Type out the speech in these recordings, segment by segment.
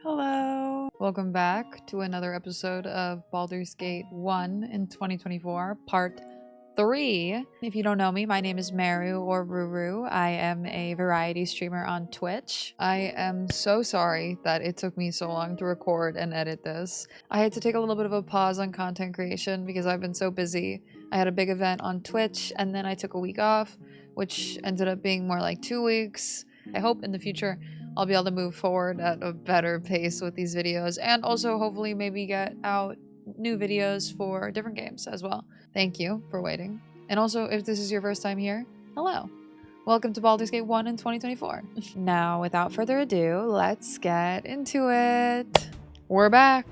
Hello! Welcome back to another episode of Baldur's Gate 1 in 2024, Part 3. If you don't know me, my name is Meru or Ruru. I am a variety streamer on Twitch. I am so sorry that it took me so long to record and edit this. I had to take a little bit of a pause on content creation because I've been so busy. I had a big event on Twitch and then I took a week off, which ended up being more like 2 weeks. I hope in the future I'll be able to move forward at a better pace with these videos and also hopefully maybe get out new videos for different games as well. Thank you for waiting. And also, if this is your first time here, hello. Welcome to Baldur's Gate 1 in 2024. Now, without further ado, let's get into it. We're back.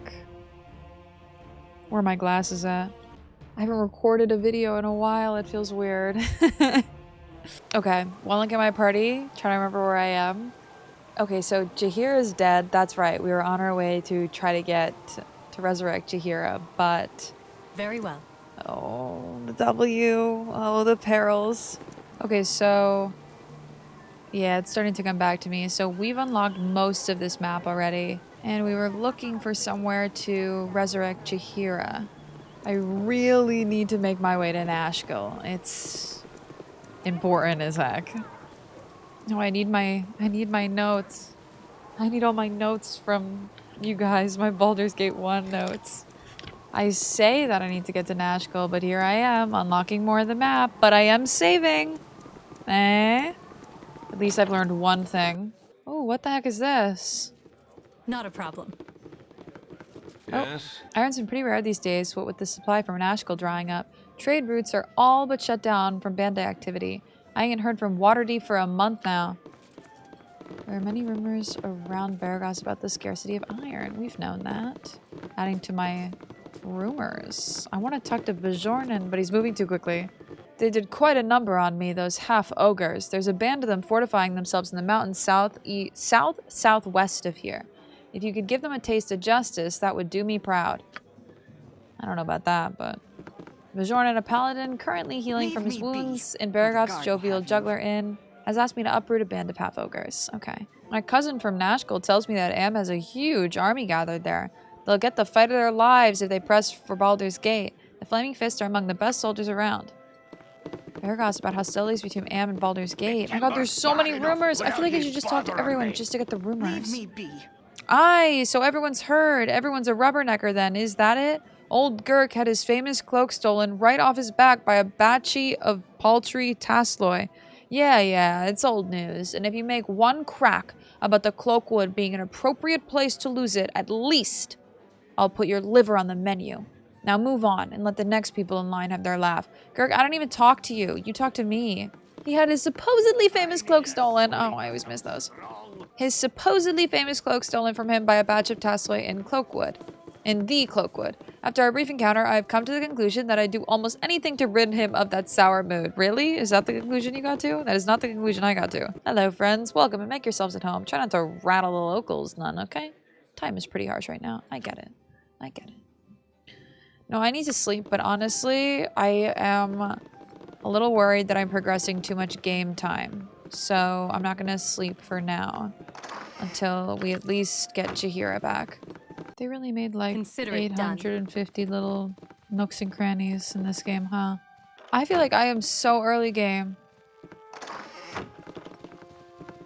Where are my glasses at? I haven't recorded a video in a while. It feels weird. Okay, well, look at my party. Trying to remember where I am. Okay, so Jaheira is dead. That's right. We were on our way to try to resurrect Jaheira, but... Very well. Oh, the W. Oh, the perils. Okay, so... yeah, it's starting to come back to me. So we've unlocked most of this map already, and we were looking for somewhere to resurrect Jaheira. I really need to make my way to Nashkel. It's important as heck. No, I need my notes. I need all my notes from you guys, my Baldur's Gate 1 notes. I say that I need to get to Nashkel, but here I am, unlocking more of the map, but I am saving. Eh? At least I've learned one thing. Oh, what the heck is this? Not a problem. Yes? Oh, iron's been pretty rare these days, what with the supply from Nashkel drying up. Trade routes are all but shut down from bandit activity. I ain't heard from Waterdeep for a month now. There are many rumors around Baragos about the scarcity of iron. We've known that. Adding to my rumors. I want to talk to Bjornen, but he's moving too quickly. They did quite a number on me, those half-ogres. There's a band of them fortifying themselves in the mountains southwest of here. If you could give them a taste of justice, that would do me proud. I don't know about that, but... Bjornen, a paladin currently healing from his wounds in Baragos' Jovial Juggler Inn, has asked me to uproot a band of half-ogres. Okay. My cousin from Nashkel tells me that Am has a huge army gathered there. They'll get the fight of their lives if they press for Baldur's Gate. The Flaming Fists are among the best soldiers around. Baragos about hostilities between Am and Baldur's Gate. Oh my god, there's so many rumors! I feel like I should just talk to everyone just to get the rumors. Leave me be. Aye, so everyone's heard. Everyone's a rubbernecker then, is that it? Old Gurk had his famous cloak stolen right off his back by a batchy of paltry Tasloy. Yeah, it's old news. And if you make one crack about the Cloakwood being an appropriate place to lose it, at least I'll put your liver on the menu. Now move on and let the next people in line have their laugh. Gurk, I don't even talk to you. You talk to me. He had his supposedly famous cloak stolen. Oh, I always miss those. His supposedly famous cloak stolen from him by a batch of Tasloy in Cloakwood. In the Cloakwood. After our brief encounter, I have come to the conclusion that I'd do almost anything to rid him of that sour mood. Really? Is that the conclusion you got to? That is not the conclusion I got to. Hello, friends. Welcome and make yourselves at home. Try not to rattle the locals none, okay? Time is pretty harsh right now. I get it. No, I need to sleep, but honestly, I am a little worried that I'm progressing too much game time. So I'm not going to sleep for now until we at least get Jaheira back. They really made like 850 little nooks and crannies in this game, huh? I feel like I am so early game.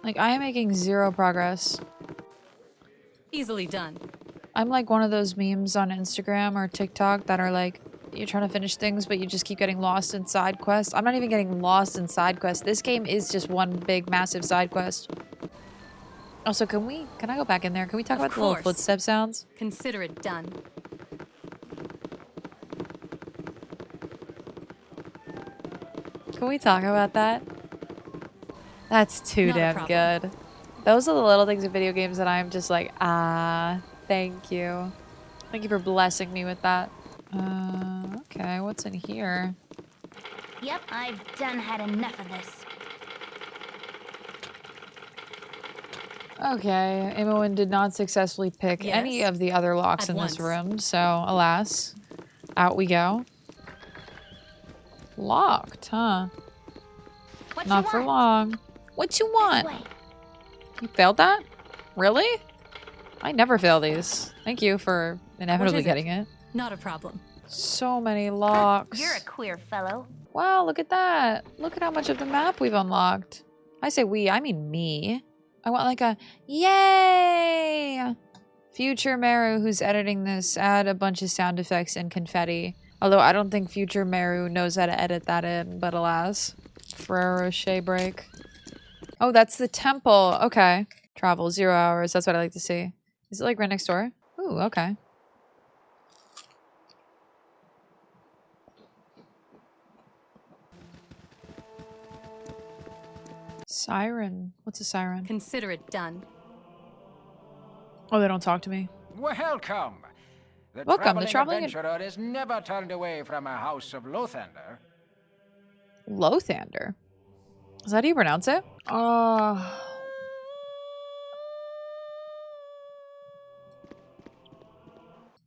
Like, I am making zero progress. Easily done. I'm like one of those memes on Instagram or TikTok that are like, you're trying to finish things, but you just keep getting lost in side quests. I'm not even getting lost in side quests. This game is just one big, massive side quest. Also, can I go back in there? Can we talk about the little footstep sounds? Consider it done. Can we talk about that? That's too Not a damn problem. good. Those are the little things in video games that I'm just like, thank you. Thank you for blessing me with that. Okay, what's in here? Yep, I've done had enough of this. Okay, Imoen did not successfully pick any of the other locks in this room, so alas, out we go. Locked, huh? Not for long. What you want? You failed that? Really? I never fail these. Thank you for inevitably getting it. Not a problem. So many locks. You're a queer fellow. Wow, look at that. Look at how much of the map we've unlocked. I say we, I mean me. I want like a yay! Future Meru, who's editing this, add a bunch of sound effects and confetti. Although I don't think Future Meru knows how to edit that in, but alas. Foreshadow break. Oh, that's the temple. Okay. Travel 0 hours. That's what I like to see. Is it like right next door? Ooh, okay. Siren. What's a siren? Consider it done. Oh, they don't talk to me. Welcome. Welcome, the traveling adventurer is never turned away from a house of Lothander. Lothander? Is that how you pronounce it?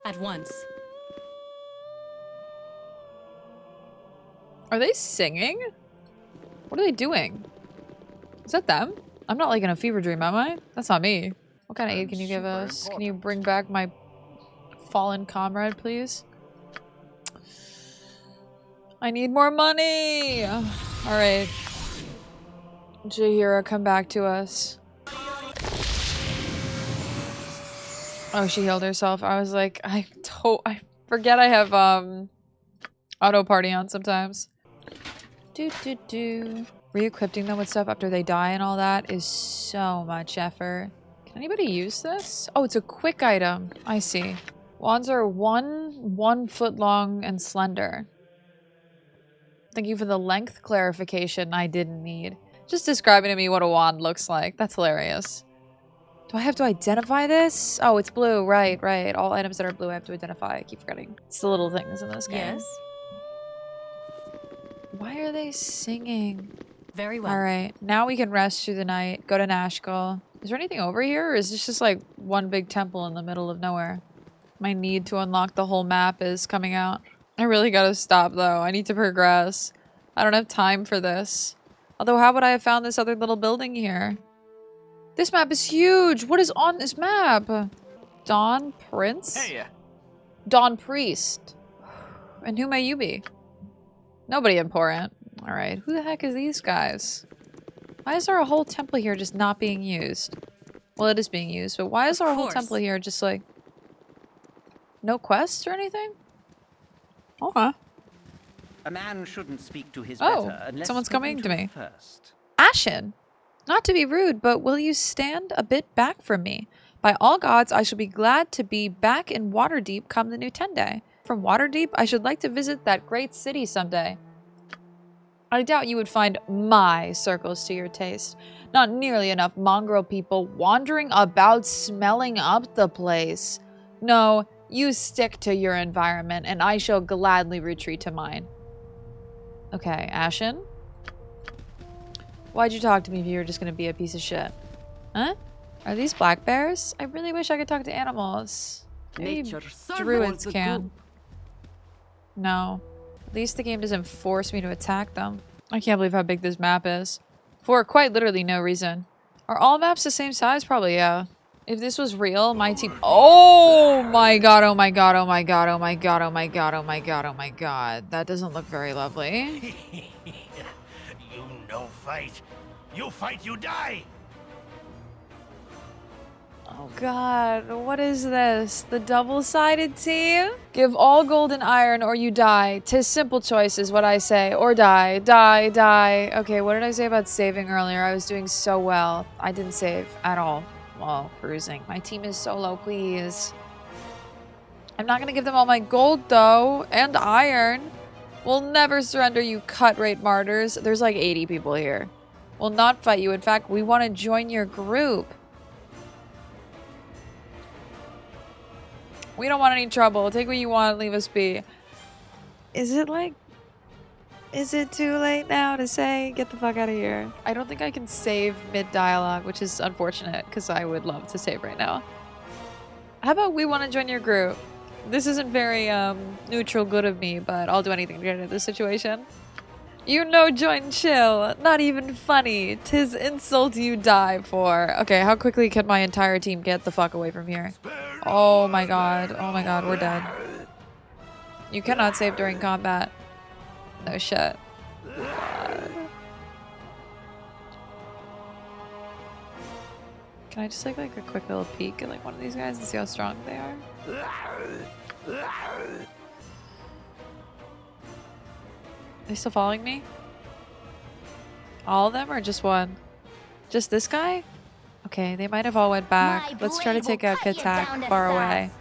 At once. Are they singing? What are they doing? Is that them? I'm not like in a fever dream, am I? That's not me. What kind of aid can you give us? Can you bring back my fallen comrade, please? I need more money! Alright. Jaheira, come back to us. Oh, she healed herself. I was like, I forget I have, auto party on sometimes. Re-equipping them with stuff after they die and all that is so much effort. Can anybody use this? Oh, it's a quick item. I see. Wands are 1 foot long and slender. Thank you for the length clarification I didn't need. Just describing to me what a wand looks like. That's hilarious. Do I have to identify this? Oh, it's blue. Right, right. All items that are blue I have to identify. I keep forgetting. It's the little things in this game. Yes. Why are they singing? Very well. Alright, now we can rest through the night. Go to Nashkel. Is there anything over here? Or is this just like one big temple in the middle of nowhere? My need to unlock the whole map is coming out. I really gotta stop though. I need to progress. I don't have time for this. Although how would I have found this other little building here? This map is huge! What is on this map? Dawn Prince? Hey, Dawn Priest. And who may you be? Nobody important. Alright, who the heck is these guys? Why is there a whole temple here just not being used? Well, it is being used, but why is there a whole temple here just like... No quests or anything? Okay. A man shouldn't speak to his Oh, better unless someone's spoken coming to me. First. Ashen! Not to be rude, but will you stand a bit back from me? By all gods, I shall be glad to be back in Waterdeep come the new 10 day. From Waterdeep, I should like to visit that great city someday. I doubt you would find my circles to your taste. Not nearly enough mongrel people wandering about smelling up the place. No, you stick to your environment and I shall gladly retreat to mine. Okay, Ashen? Why'd you talk to me if you were just gonna be a piece of shit? Huh? Are these black bears? I really wish I could talk to animals. Maybe druids can. No. At least the game doesn't force me to attack them. I can't believe how big this map is. For quite literally no reason. Are all maps the same size? Probably, yeah. If this was real, my team— oh my god, oh my god, oh my god, oh my god, oh my god, oh my god, oh my god. That doesn't look very lovely. You no fight. You fight, you die. Oh god, what is this? The double-sided team? Give all gold and iron or you die. 'Tis simple choice is what I say. Or die. Die, die. Okay, what did I say about saving earlier? I was doing so well. I didn't save at all while cruising. My team is so low, please. I'm not gonna give them all my gold though. And iron. We'll never surrender, you cut-rate martyrs. There's like 80 people here. We'll not fight you. In fact, we want to join your group. We don't want any trouble. Take what you want, leave us be. Is it too late now to say, get the fuck out of here? I don't think I can save mid-dialogue, which is unfortunate, because I would love to save right now. How about we want to join your group? This isn't very, neutral good of me, but I'll do anything to get out of this situation. You know, join chill. Not even funny. 'Tis insult you die for. Okay, how quickly can my entire team get the fuck away from here? Oh my god. Oh my god, we're dead. You cannot save during combat. No shit. God. Can I just take like a quick little peek at like one of these guys and see how strong they are? Are they still following me? All of them or just one? Just this guy? Okay, they might have all went back. Let's try to take out Katak far away.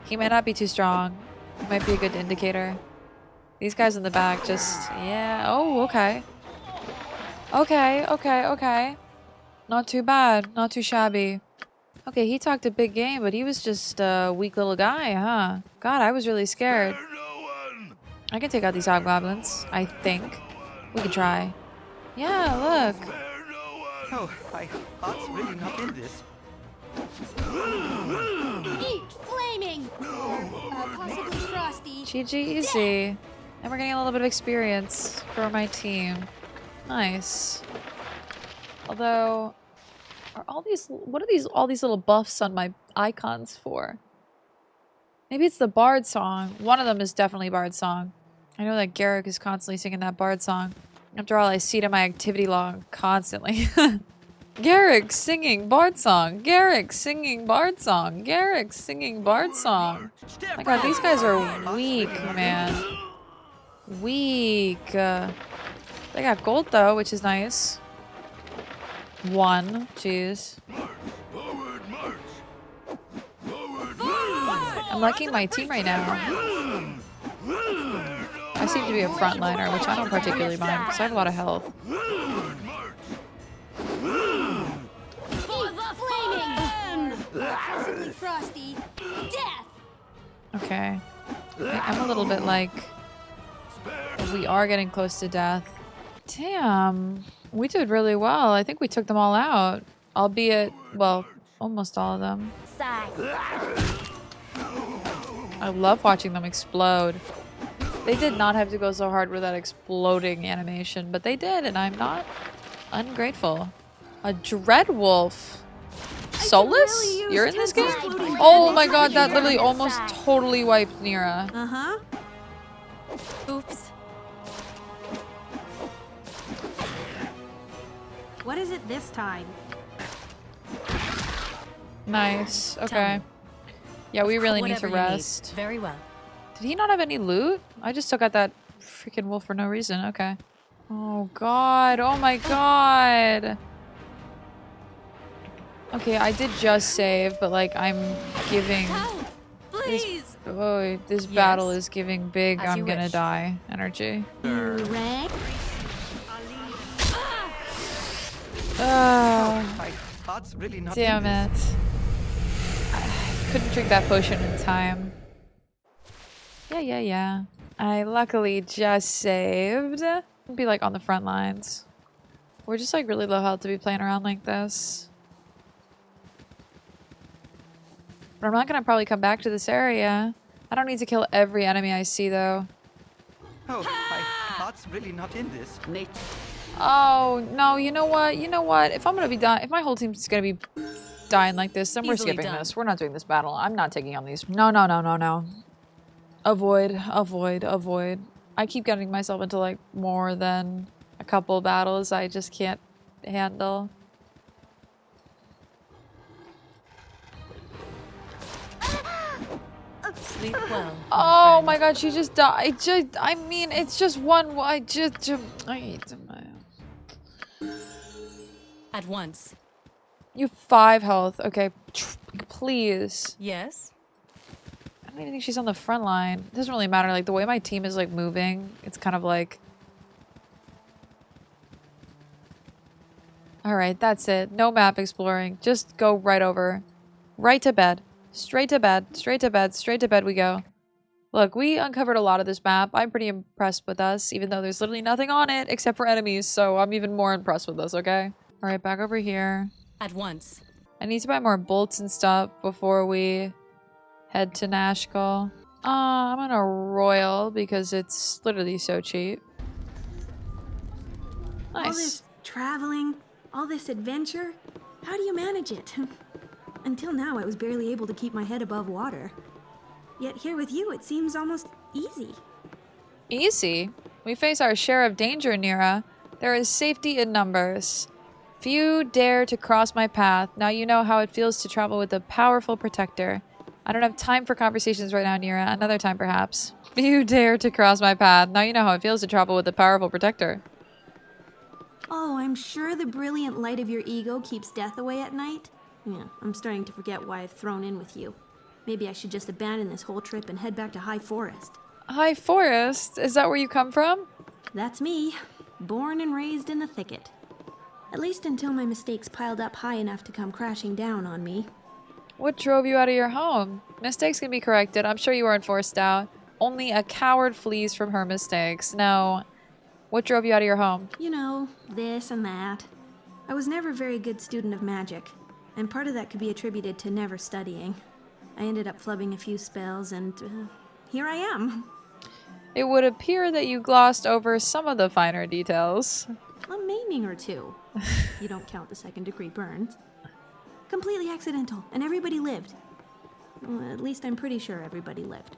He might not be too strong. He might be a good indicator. These guys in the back just... yeah. Oh, okay. Okay, okay, okay. Not too bad. Not too shabby. Okay, he talked a big game, but he was just a weak little guy, huh? God, I was really scared. I can take out these hobgoblins, I think. We could try. Yeah, look. Oh, my heart's really not in this. Eat flaming! Possibly frosty. GG easy. And we're getting a little bit of experience for my team. Nice. Although, are all these, what are all these little buffs on my icons for? Maybe it's the Bard song. One of them is definitely Bard song. I know that Garrick is constantly singing that Bard song. After all, I see it in my activity log constantly. Garrick singing Bard song. Garrick singing Bard song. Garrick singing Bard song. Oh my god, these guys are weak, man. Weak. They got gold though, which is nice. One. Jeez. I'm liking my team right now. I seem to be a frontliner, which I don't particularly mind because I have a lot of health. Possibly frosty. Death! Okay. I'm a little bit like... we are getting close to death. Damn. We did really well. I think we took them all out. Albeit, well, almost all of them. Sigh. I love watching them explode. They did not have to go so hard with that exploding animation, but they did, and I'm not ungrateful. A Dreadwolf. Solus? Really You're in this game? exploding Oh my god, that literally almost totally wiped Neera. Uh-huh. Oops. What is it this time? Nice. Tell Okay. me. Yeah, we really need to Whatever you need. rest. Very well. Did he not have any loot? I just took out that freaking wolf for no reason. Okay. Oh god. Oh my god. Okay, I did just save, but like I'm giving Help! Please! this battle Yes. is giving big As I'm you gonna wish. die energy. Red? My heart's really not Damn in it. I couldn't drink that potion in time. Yeah. I luckily just saved. Be like on the front lines. We're just like really low health to be playing around like this. But I'm not gonna probably come back to this area. I don't need to kill every enemy I see though. Oh, my heart's really not in this. Oh, no, you know what? You know what? If I'm gonna be dying, if my whole team's gonna be dying like this, then we're Easily skipping done. this. We're not doing this battle. I'm not taking on these. No. Avoid. I keep getting myself into like more than a couple battles I just can't handle. Sleep well. Oh my god, she just died. I mean, it's just one. I hate At once. You have 5 health. Okay, please. Yes? I don't even think she's on the front line. It doesn't really matter. Like, the way my team is, like, moving, it's kind of like... Alright, that's it. No map exploring. Just go right over. Right to bed. Straight to bed. Straight to bed. Straight to bed we go. Look, we uncovered a lot of this map. I'm pretty impressed with us, even though there's literally nothing on it except for enemies, so I'm even more impressed with us, okay? Alright, back over here. At once. I need to buy more bolts and stuff before we head to Nashkel. I'm on a royal because it's literally so cheap. All Nice. this traveling, all this adventure. How do you manage it? Until now, I was barely able to keep my head above water. Yet here with you, it seems almost easy. Easy. We face our share of danger, Neera. There is safety in numbers. Few dare to cross my path. Now you know how it feels to travel with a powerful protector. I don't have time for conversations right now, Neera. Another time, perhaps. Few dare to cross my path. Now you know how it feels to travel with a powerful protector. Oh, I'm sure the brilliant light of your ego keeps death away at night. Yeah, I'm starting to forget why I've thrown in with you. Maybe I should just abandon this whole trip and head back to High Forest. High Forest? Is that where you come from? That's me, born and raised in the thicket. At least until my mistakes piled up high enough to come crashing down on me. What drove you out of your home? Mistakes can be corrected. I'm sure you weren't forced out. Only a coward flees from her mistakes. No. What drove you out of your home? You know, this and that. I was never a very good student of magic, and part of that could be attributed to never studying. I ended up flubbing a few spells, and here I am. It would appear that you glossed over some of the finer details. A maiming or two, if you don't count the second-degree burns. Completely accidental, and everybody lived. Well, at least I'm pretty sure everybody lived.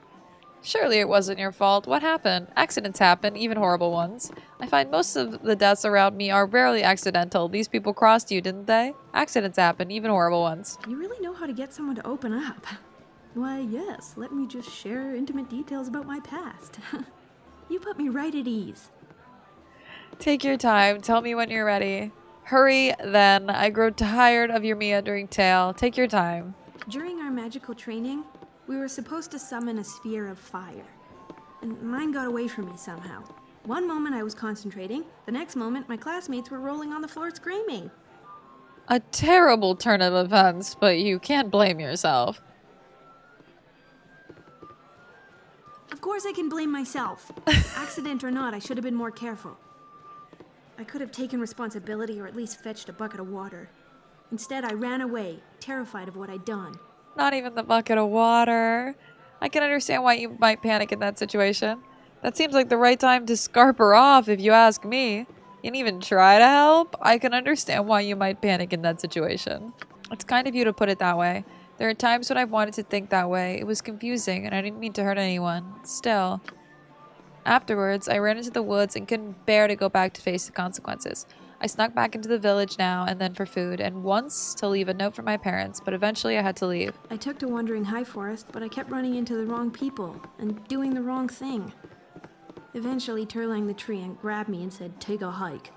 Surely it wasn't your fault. What happened? Accidents happen, even horrible ones. I find most of the deaths around me are rarely accidental. These people crossed you, didn't they? Accidents happen, even horrible ones. You really know how to get someone to open up. Why, yes, let me just share intimate details about my past. You put me right at ease. Take your time. Tell me when you're ready. Hurry, then. I grow tired of your meandering tale. Take your time. During our magical training, we were supposed to summon a sphere of fire. And mine got away from me somehow. One moment I was concentrating, the next moment my classmates were rolling on the floor screaming. A terrible turn of events, but you can't blame yourself. Of course I can blame myself. Accident or not, I should have been more careful. I could have taken responsibility or at least fetched a bucket of water. Instead, I ran away, terrified of what I'd done. Not even the bucket of water. I can understand why you might panic in that situation. That seems like the right time to scarp her off, if you ask me. You didn't even try to help? I can understand why you might panic in that situation. It's kind of you to put it that way. There are times when I've wanted to think that way. It was confusing, and I didn't mean to hurt anyone. Still. Afterwards, I ran into the woods and couldn't bear to go back to face the consequences. I snuck back into the village now and then for food, and once to leave a note for my parents, but eventually I had to leave. I took to wandering High Forest, but I kept running into the wrong people and doing the wrong thing. Eventually, Turlang the tree and grabbed me and said, "Take a hike."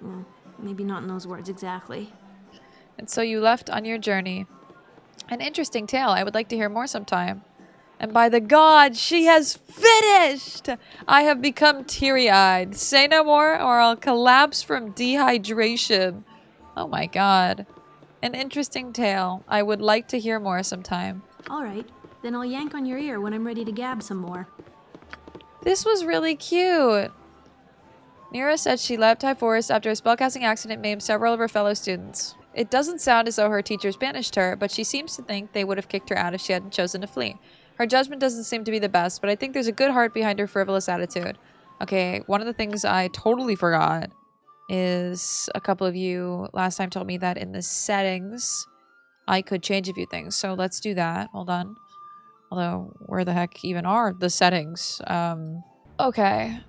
Well, maybe not in those words exactly. And so you left on your journey. An interesting tale. I would like to hear more sometime. And by the gods, she has finished! I have become teary-eyed. Say no more or I'll collapse from dehydration. Oh my god. An interesting tale. I would like to hear more sometime. All right, then I'll yank on your ear when I'm ready to gab some more. This was really cute. Neera said she left High Forest after a spellcasting accident maimed several of her fellow students. It doesn't sound as though her teachers banished her, but she seems to think they would have kicked her out if she hadn't chosen to flee. Her judgment doesn't seem to be the best, but I think there's a good heart behind her frivolous attitude. Okay, one of the things I totally forgot is a couple of you last time told me that in the settings I could change a few things. So let's do that. Hold on. Although, where the heck even are the settings? Okay.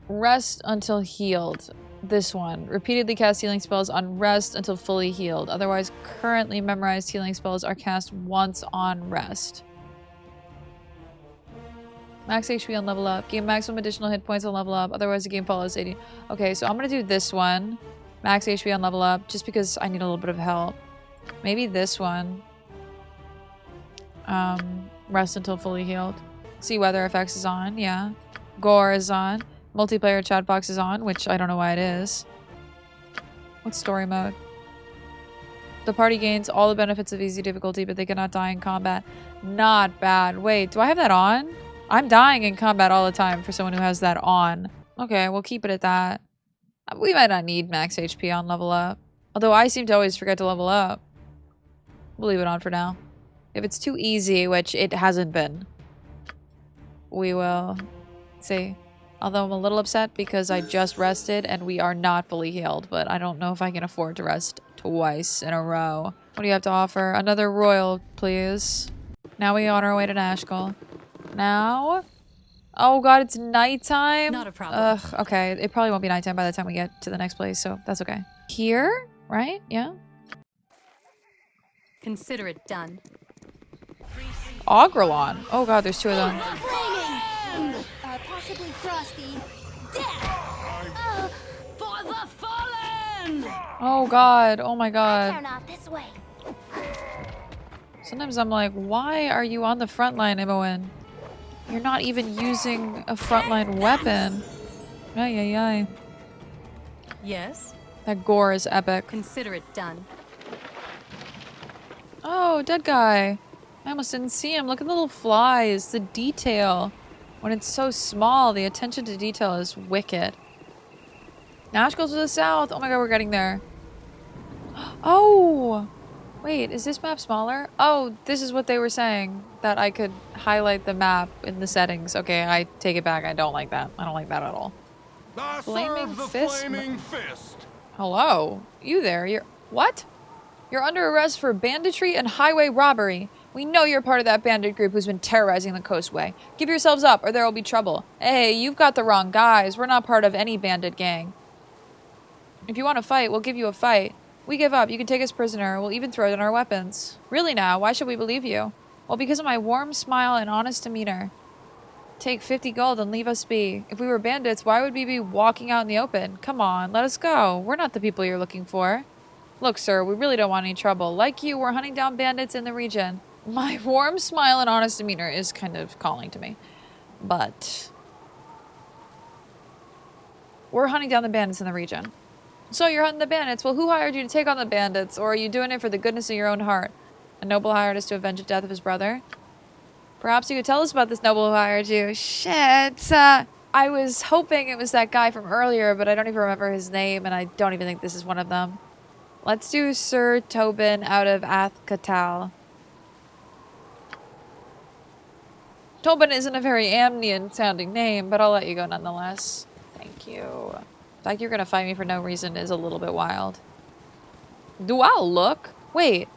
Rest until healed. This one. Repeatedly cast healing spells on rest until fully healed. Otherwise, currently memorized healing spells are cast once on rest. Max HP on level up. Gain maximum additional hit points on level up. Otherwise, the game follows 80. Okay, so I'm going to do this one. Max HP on level up. Just because I need a little bit of help. Maybe this one. Rest until fully healed. See weather effects is on. Yeah. Gore is on. Multiplayer chat box is on, which I don't know why it is. What's story mode? The party gains all the benefits of easy difficulty, but they cannot die in combat. Not bad. Wait, do I have that on? I'm dying in combat all the time for someone who has that on. Okay, we'll keep it at that. We might not need max HP on level up. Although I seem to always forget to level up. We'll leave it on for now. If it's too easy, which it hasn't been, we will see. Although I'm a little upset because I just rested and we are not fully healed, but I don't know if I can afford to rest twice in a row. What do you have to offer? Another royal, please. Now we on our way to Nashkel. Now? Oh god, it's nighttime? Not a problem. Ugh, okay. It probably won't be nighttime by the time we get to the next place, so that's okay. Here? Right? Yeah? Consider it done. Ogrelon. Oh god, there's two of them. Possibly frosty. Death! For the fallen! Oh god, oh my They're god. not this way. Sometimes I'm like, why are you on the front line, Imoen? You're not even using a frontline weapon. Ay, ay, ay. Yes. That gore is epic. Consider it done. Oh, dead guy. I almost didn't see him. Look at the little flies, the detail. When it's so small, the attention to detail is wicked. Nashkel's to the south. Oh my god, we're getting there. Oh! Wait, is this map smaller? Oh, this is what they were saying. That I could highlight the map in the settings. Okay, I take it back. I don't like that. I don't like that at all. Flaming fist. Hello? You there? You're... What? You're under arrest for banditry and highway robbery. We know you're part of that bandit group who's been terrorizing the coastway. Give yourselves up or there will be trouble. Hey, you've got the wrong guys. We're not part of any bandit gang. If you want to fight, we'll give you a fight. We give up. You can take us prisoner. We'll even throw down our weapons. Really now? Why should we believe you? Well, because of my warm smile and honest demeanor. Take 50 gold and leave us be. If we were bandits, why would we be walking out in the open? Come on, let us go. We're not the people you're looking for. Look, sir, we really don't want any trouble. Like you, we're hunting down bandits in the region. My warm smile and honest demeanor is kind of calling to me. But we're hunting down the bandits in the region. So you're hunting the bandits. Well, who hired you to take on the bandits? Or are you doing it for the goodness of your own heart? A noble hired us to avenge the death of his brother? Perhaps you could tell us about this noble who hired you. Shit. I was hoping it was that guy from earlier, but I don't even remember his name, and I don't even think this is one of them. Let's do Sir Tobin out of Athkatal. Tobin isn't a very Amnian-sounding name, but I'll let you go nonetheless. Thank you. The fact you're gonna fight me for no reason is a little bit wild. Do I look? Wait.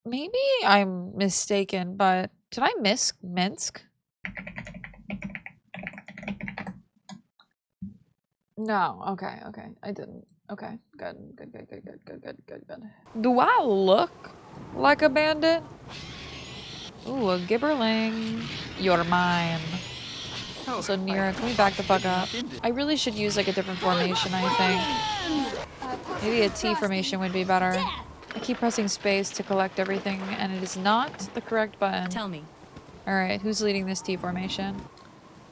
Maybe I'm mistaken, but did I miss Minsc? No, okay, I didn't. Okay, good. Do I look like a bandit? Ooh, a gibberling. You're mine. Oh, So Neera, can we back the fuck up? I really should use like a different formation, I think. Maybe a T formation would be better. I keep pressing space to collect everything, and it is not the correct button. Tell me. Alright, who's leading this T formation?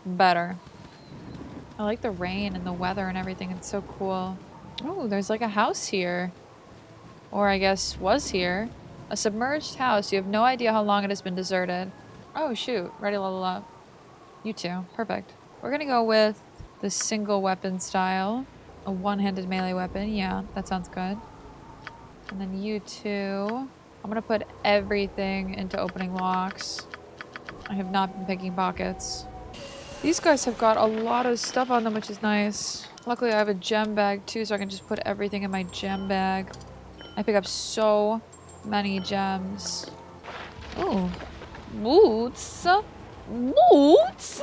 Better. I like the rain and the weather and everything. It's so cool. Oh, there's like a house here. Or I guess was here. A submerged house. You have no idea how long it has been deserted. Oh, shoot. Ready to level up. You too. Perfect. We're gonna go with the single weapon style. A one-handed melee weapon. Yeah, that sounds good. And then you two. I'm gonna put everything into opening locks. I have not been picking pockets. These guys have got a lot of stuff on them, which is nice. Luckily, I have a gem bag too, so I can just put everything in my gem bag. I pick up so many gems. Ooh. Boots. Boots.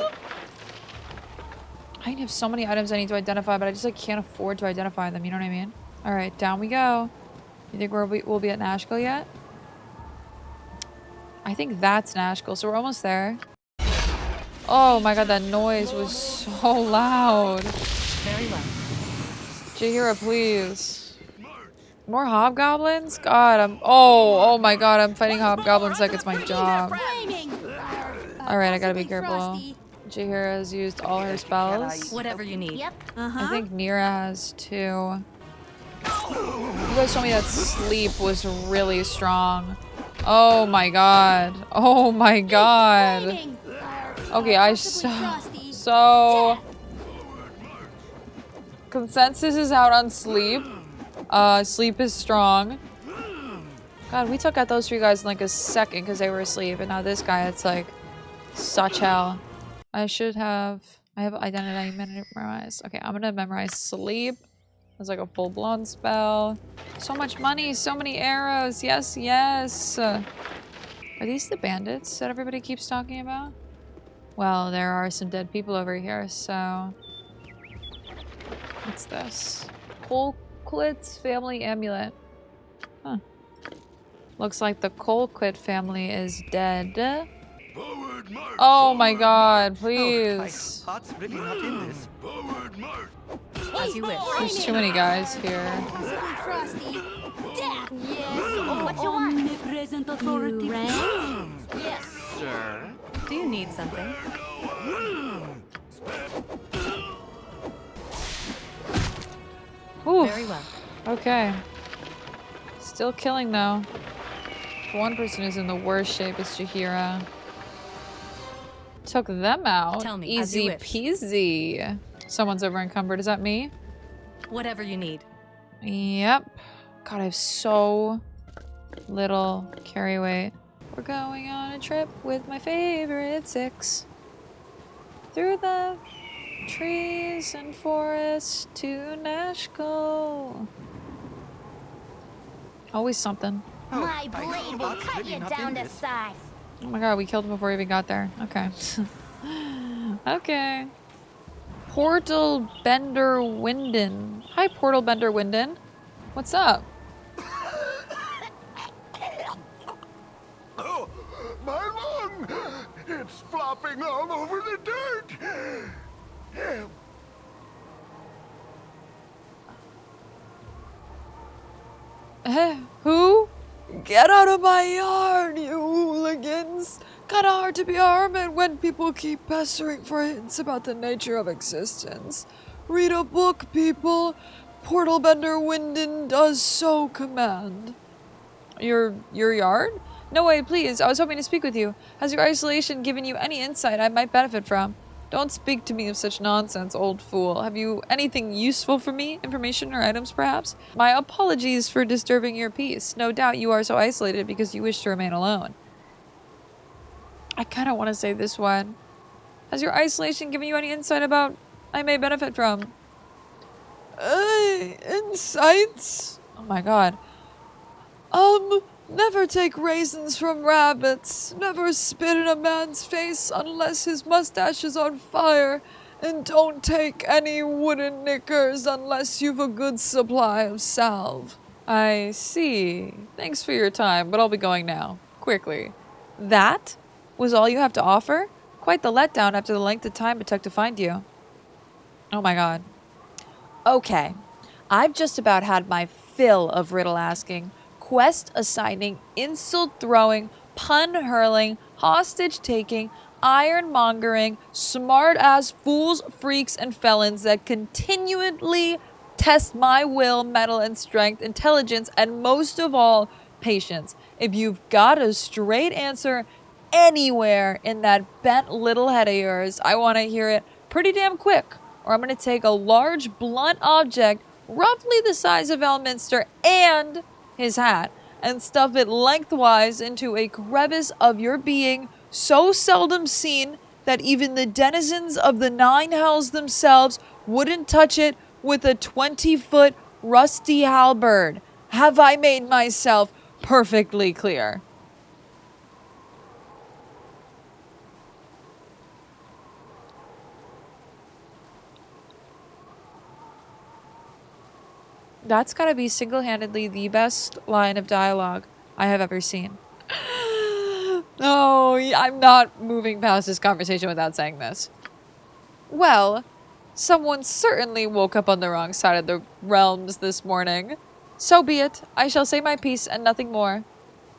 I have so many items I need to identify, but I just like can't afford to identify them, you know what I mean? Alright, down we go. You think we'll be at Nashkel yet? I think that's Nashkel, so we're almost there. Oh my god, that noise was so loud. Very well. Jahira, please. More hobgoblins? God, oh my god, I'm fighting hobgoblins like it's my job. Alright, I gotta be careful. Jahira has used all her spells. Whatever you need. Yep. I think Neera has too. You guys told me that sleep was really strong. Oh my god. Oh my god. Okay, I so consensus is out on sleep. Sleep is strong. God, we took out those 3 guys in like a second because they were asleep, and now this guy, it's like such hell. I have identity memorized. Okay, I'm gonna memorize sleep. It's like a full-blown spell. So much money, so many arrows. Yes, yes. Are these the bandits that everybody keeps talking about? Well, there are some dead people over here, so... What's this? Colquitt's family amulet. Huh. Looks like the Colquitt family is dead. Forward march! Oh my god, Oh, my please. heart's really not in this. Forward march! As you wish. There's too many guys here. Frosty. Dad. Yes. What you want? Omnipresent authority. You rang? Yes. Sir? Do you need something? Ooh. Very well. Okay. Still killing though. One person is in the worst shape is Jaheira. Took them out. Tell me, as you Easy wish. peasy. Someone's over encumbered. Is that me? Whatever you need. Yep. God, I have so little carry weight. We're going on a trip with my favorite 6. Through the trees and forests to Nashkel. Always something. My my blade will heart's cut really you not down in to this. size. Oh my god, we killed him before we even got there. Okay. Okay. Portalbendarwinden. Hi, Portalbendarwinden. What's up? Oh, my lung! It's flopping all over the dirt! Who? Get out of my yard, you hooligans! Kinda hard to be a hermit when people keep pestering for hints about the nature of existence. Read a book, people. Portalbendarwinden does so command. Your yard? No way, please. I was hoping to speak with you. Has your isolation given you any insight I might benefit from? Don't speak to me of such nonsense, old fool. Have you anything useful for me? Information or items, perhaps? My apologies for disturbing your peace. No doubt you are so isolated because you wish to remain alone. I kind of want to say this one. Has your isolation given you any insight about I may benefit from? Insights? Oh my god. Never take raisins from rabbits. Never spit in a man's face unless his mustache is on fire. And don't take any wooden knickers unless you've a good supply of salve. I see. Thanks for your time, but I'll be going now. Quickly. That was all you have to offer? Quite the letdown after the length of time it took to find you. Oh my god. Okay. I've just about had my fill of riddle asking, quest assigning, insult throwing, pun hurling, hostage taking, ironmongering, smart ass fools, freaks, and felons that continually test my will, mettle, and strength, intelligence, and most of all, patience. If you've got a straight answer anywhere in that bent little head of yours, I want to hear it pretty damn quick, or I'm going to take a large, blunt object, roughly the size of Elminster and his hat, and stuff it lengthwise into a crevice of your being so seldom seen that even the denizens of the 9 hells themselves wouldn't touch it with a 20-foot rusty halberd. Have I made myself perfectly clear? That's gotta be single-handedly the best line of dialogue I have ever seen. No, I'm not moving past this conversation without saying this. Well, someone certainly woke up on the wrong side of the realms this morning. So be it. I shall say my piece and nothing more.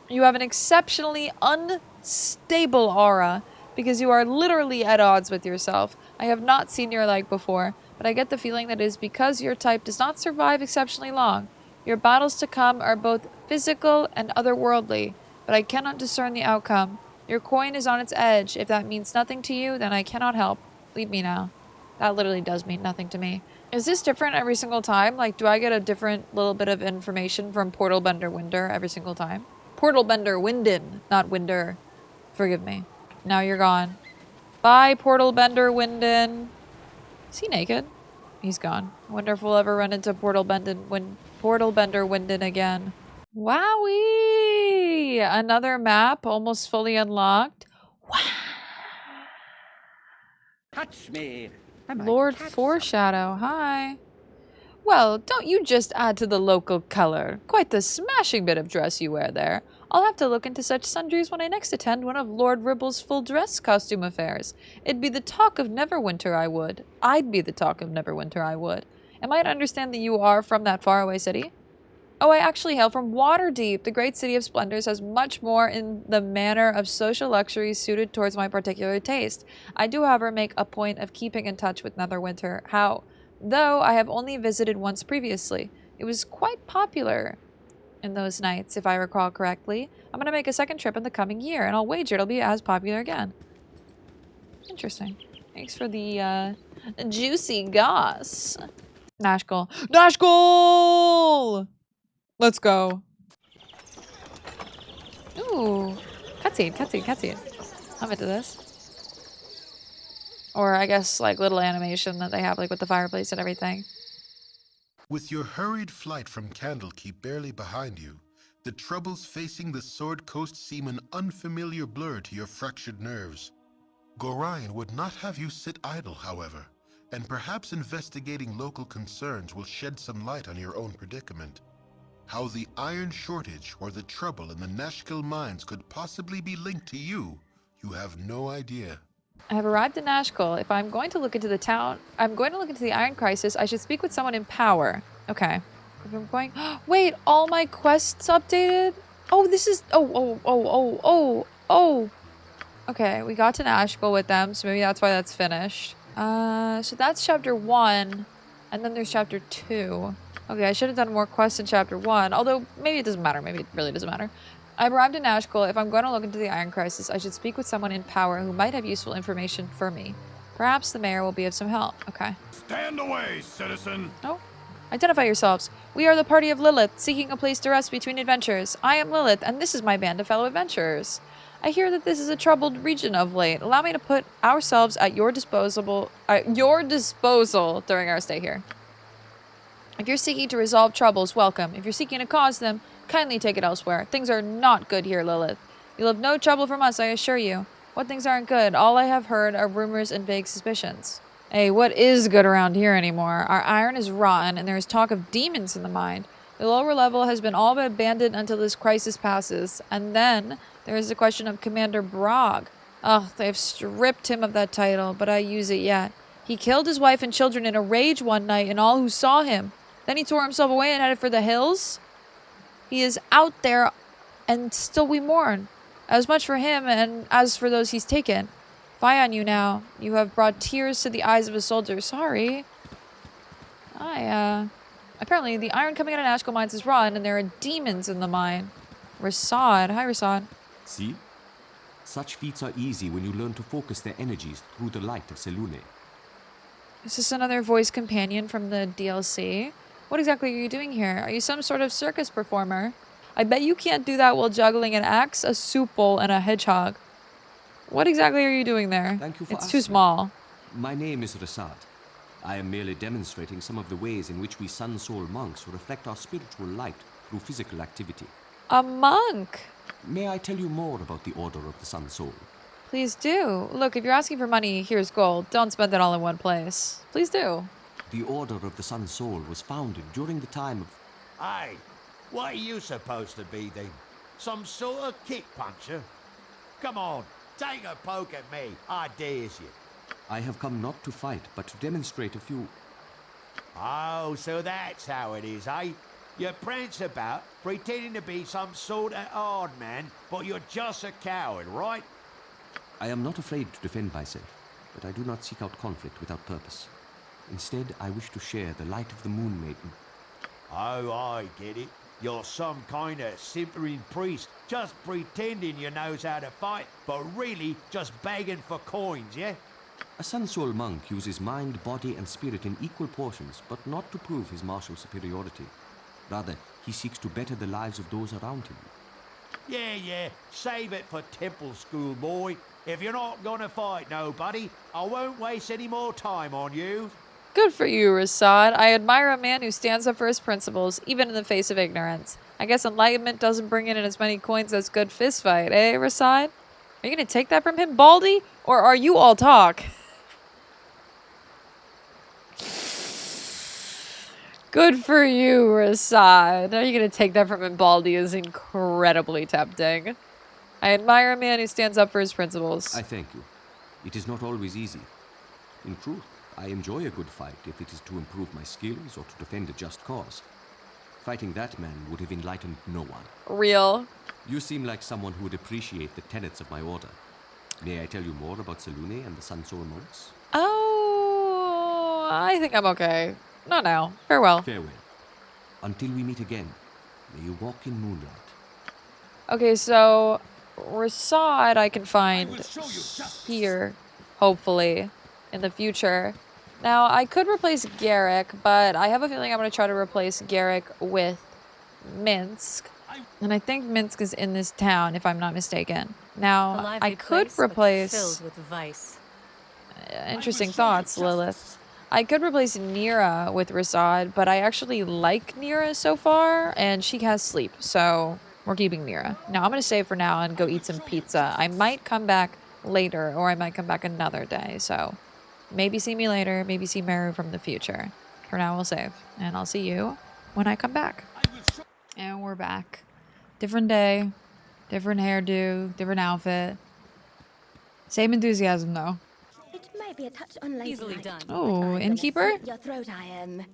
You have an exceptionally unstable aura because you are literally at odds with yourself. I have not seen your like before, but I get the feeling that it is because your type does not survive exceptionally long. Your battles to come are both physical and otherworldly, but I cannot discern the outcome. Your coin is on its edge. If that means nothing to you, then I cannot help. Leave me now. That literally does mean nothing to me. Is this different every single time? Like, do I get a different little bit of information from Portalbendarwinden every single time? Portalbendarwinden, not Winder. Forgive me. Now you're gone. Bye, Portalbendarwinden. Is he naked? He's gone. I wonder if we'll ever run into Portalbendarwinden again. Wowee! Another map, almost fully unlocked. Wow! Touch me. I'm Lord Foreshadow, hi. Well, don't you just add to the local color. Quite the smashing bit of dress you wear there. I'll have to look into such sundries when I next attend one of Lord Ribble's full dress costume affairs. It'd be the talk of Neverwinter, I would. I'd be the talk of Neverwinter, I would. Am I to understand that you are from that faraway city? Oh, I actually hail from Waterdeep. The great city of splendors has much more in the manner of social luxuries suited towards my particular taste. I do, however, make a point of keeping in touch with Neverwinter, though I have only visited once previously. It was quite popular in those nights, if I recall correctly. I'm going to make a second trip in the coming year, and I'll wager it'll be as popular again. Interesting. Thanks for the juicy goss. Nashkel. Nashkel! Let's go. Ooh. Cutscene. I'm into this. Or I guess like little animation that they have like with the fireplace and everything. With your hurried flight from Candlekeep barely behind you, the troubles facing the Sword Coast seem an unfamiliar blur to your fractured nerves. Gorion would not have you sit idle, however, and perhaps investigating local concerns will shed some light on your own predicament. How the iron shortage or the trouble in the Nashkel mines could possibly be linked to you, you have no idea. I have arrived in Nashkel. If I'm going to look into the iron crisis, I should speak with someone in power. Okay. If I'm going... Wait, all my quests updated? Oh, this is... Oh. Okay, we got to Nashkel with them, so maybe that's why that's finished. So that's chapter 1, and then there's chapter 2. Okay, I should have done more quests in chapter 1, although maybe it doesn't matter. Maybe it really doesn't matter. I've arrived in Nashkel. If I'm going to look into the iron crisis, I should speak with someone in power who might have useful information for me. Perhaps the mayor will be of some help. Okay. Stand away, citizen. Oh. Identify yourselves. We are the party of Lilith, seeking a place to rest between adventures. I am Lilith, and this is my band of fellow adventurers. I hear that this is a troubled region of late. Allow me to put ourselves at your disposal during our stay here. If you're seeking to resolve troubles, welcome. If you're seeking to cause them, kindly take it elsewhere. Things are not good here, Lilith. You'll have no trouble from us, I assure you. What things aren't good? All I have heard are rumors and vague suspicions. Hey, what is good around here anymore? Our iron is rotten, and there is talk of demons in the mine. The lower level has been all but abandoned until this crisis passes. And then there is the question of Commander Brog. Ugh, they have stripped him of that title, but I use it yet. He killed his wife and children in a rage one night, and all who saw him. Then he tore himself away and headed for the hills. He is out there, and still we mourn. As much for him, and as for those he's taken. Fie on you now. You have brought tears to the eyes of a soldier. Sorry. Apparently the iron coming out of Nashkel mines is rotten, and there are demons in the mine. Rasad. Hi, Rasad. See? Such feats are easy when you learn to focus their energies through the light of Selune. Is this another voice companion from the DLC? What exactly are you doing here? Are you some sort of circus performer? I bet you can't do that while juggling an axe, a soup bowl, and a hedgehog. What exactly are you doing there? Thank you for It's too asking. small. My name is Rasad. I am merely demonstrating some of the ways in which we Sun Soul monks reflect our spiritual light through physical activity. A monk! May I tell you more about the Order of the Sun Soul? Please do. Look, if you're asking for money, here's gold. Don't spend it all in one place. Please do. The Order of the Sun Soul was founded during the time of... Hey, what are you supposed to be then? Some sort of kick puncher? Come on, take a poke at me. I dares you. I have come not to fight, but to demonstrate a few... Oh, so that's how it is, eh? You prance about, pretending to be some sort of odd man, but you're just a coward, right? I am not afraid to defend myself, but I do not seek out conflict without purpose. Instead, I wish to share the light of the Moon Maiden. Oh, I get it. You're some kind of simpering priest, just pretending you knows how to fight, but really just begging for coins, yeah? A Sun Soul monk uses mind, body, and spirit in equal portions, but not to prove his martial superiority. Rather, he seeks to better the lives of those around him. Yeah, save it for temple school, boy. If you're not gonna fight nobody, I won't waste any more time on you. Good for you, Rasad. I admire a man who stands up for his principles, even in the face of ignorance. I guess enlightenment doesn't bring in as many coins as good fistfight, eh, Rasad? Are you gonna take that from him, Baldy? Or are you all talk? Good for you, Rasad. Are you gonna take that from him, Baldy? Is incredibly tempting. I admire a man who stands up for his principles. I thank you. It is not always easy. In truth, I enjoy a good fight if it is to improve my skills or to defend a just cause. Fighting that man would have enlightened no one. Real. You seem like someone who would appreciate the tenets of my order. May I tell you more about Selune and the Sunsoul monks? Oh, I think I'm okay. Not now. Farewell. Farewell. Until we meet again, may you walk in moonlight. Okay, so Rasad I can find here, hopefully, in the future. Now, I could replace Garrick, but I have a feeling I'm going to try to replace Garrick with Minsc. And I think Minsc is in this town, if I'm not mistaken. Now, I could replace... filled with vice. Interesting thoughts, Lilith. I could replace Neera with Rasad, but I actually like Neera so far, and she has sleep, so we're keeping Neera. Now, I'm going to save for now and go eat some pizza. I might come back later, or I might come back another day, so maybe see me later, maybe see Meru from the future. For now, we'll save, and I'll see you when I come back. And we're back. Different day, different hairdo, different outfit. Same enthusiasm, though. It might be a touch unladylike. Easily done. Oh, innkeeper? Your throat, I am.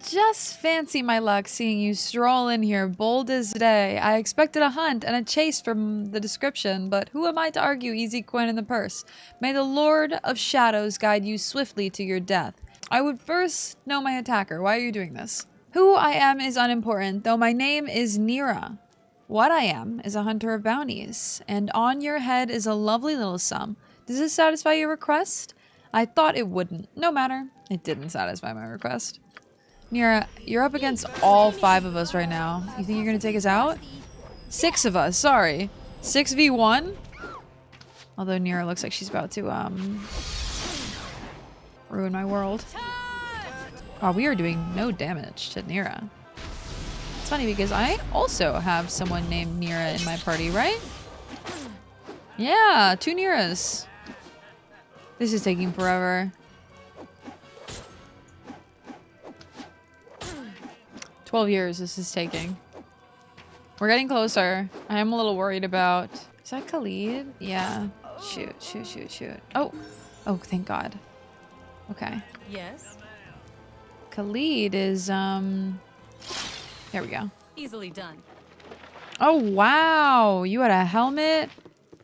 Just fancy my luck seeing you stroll in here bold as day. I expected a hunt and a chase from the description, but who am I to argue easy coin in the purse? May the Lord of Shadows guide you swiftly to your death. I would first know my attacker. Why are you doing this? Who I am is unimportant, though my name is Neera. What I am is a hunter of bounties, and on your head is a lovely little sum. Does this satisfy your request? I thought it wouldn't. No matter. It didn't satisfy my request. Neera, you're up against all 5 of us right now. You think you're gonna take us out? 6 of us, sorry. 6v1? Although Neera looks like she's about to, ruin my world. Wow, we are doing no damage to Neera. It's funny because I also have someone named Neera in my party, right? Yeah, 2 Neeras. This is taking forever. 12 years this is taking. We're getting closer. I am a little worried about... Is that Khalid? Yeah. Shoot. Oh, thank God. Okay. Yes. Khalid is, there we go. Easily done. Oh, wow. You had a helmet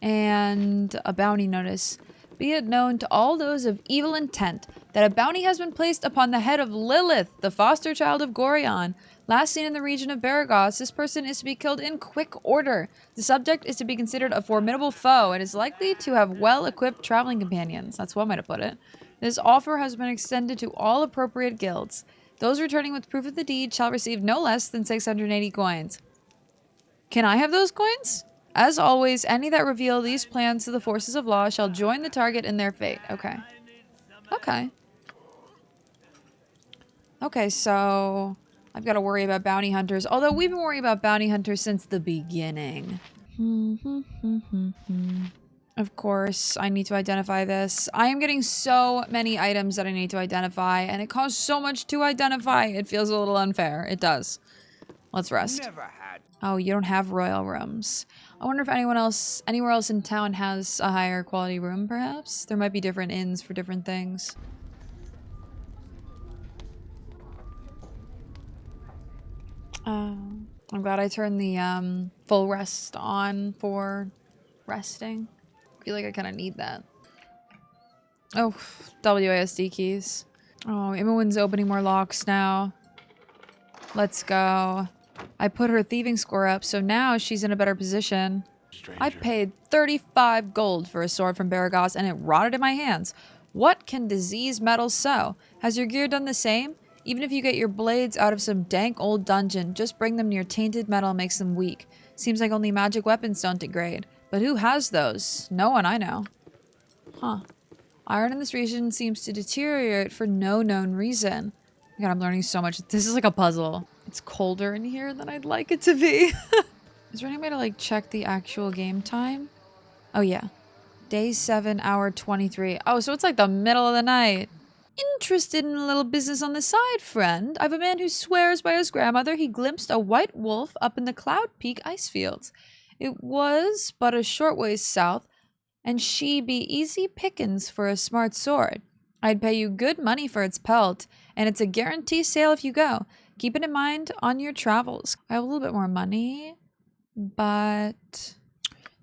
and a bounty notice. Be it known to all those of evil intent that a bounty has been placed upon the head of Lilith, the foster child of Gorion. Last seen in the region of Baragos, this person is to be killed in quick order. The subject is to be considered a formidable foe and is likely to have well-equipped traveling companions. That's one way to put it. This offer has been extended to all appropriate guilds. Those returning with proof of the deed shall receive no less than 680 coins. Can I have those coins? As always, any that reveal these plans to the forces of law shall join the target in their fate. Okay. Okay, so I've got to worry about bounty hunters. Although we've been worrying about bounty hunters since the beginning. Of course, I need to identify this. I am getting so many items that I need to identify, and it costs so much to identify. It feels a little unfair. It does. Let's rest. Never had. Oh, you don't have royal rooms. I wonder if anywhere else in town has a higher quality room, perhaps? There might be different inns for different things. I'm glad I turned the full rest on for resting. I feel like I kind of need that. Oh, WASD keys. Oh, Imowen's opening more locks now. Let's go. I put her thieving score up, so now she's in a better position. Stranger. I paid 35 gold for a sword from Baragos, and it rotted in my hands. What can diseased metals sow? Has your gear done the same? Even if you get your blades out of some dank old dungeon, just bring them near tainted metal makes them weak. Seems like only magic weapons don't degrade. But who has those? No one I know. Huh. Iron in this region seems to deteriorate for no known reason. God, I'm learning so much. This is like a puzzle. It's colder in here than I'd like it to be. Is there any way to like check the actual game time? Oh yeah. Day 7, hour 23. Oh, so it's like the middle of the night. Interested in a little business on the side, friend? I've a man who swears by his grandmother he glimpsed a white wolf up in the Cloud Peak ice fields. It was but a short ways south, and she be easy pickings for a smart sword. I'd pay you good money for its pelt, and it's a guarantee sale if you go. Keep it in mind on your travels. I have a little bit more money, but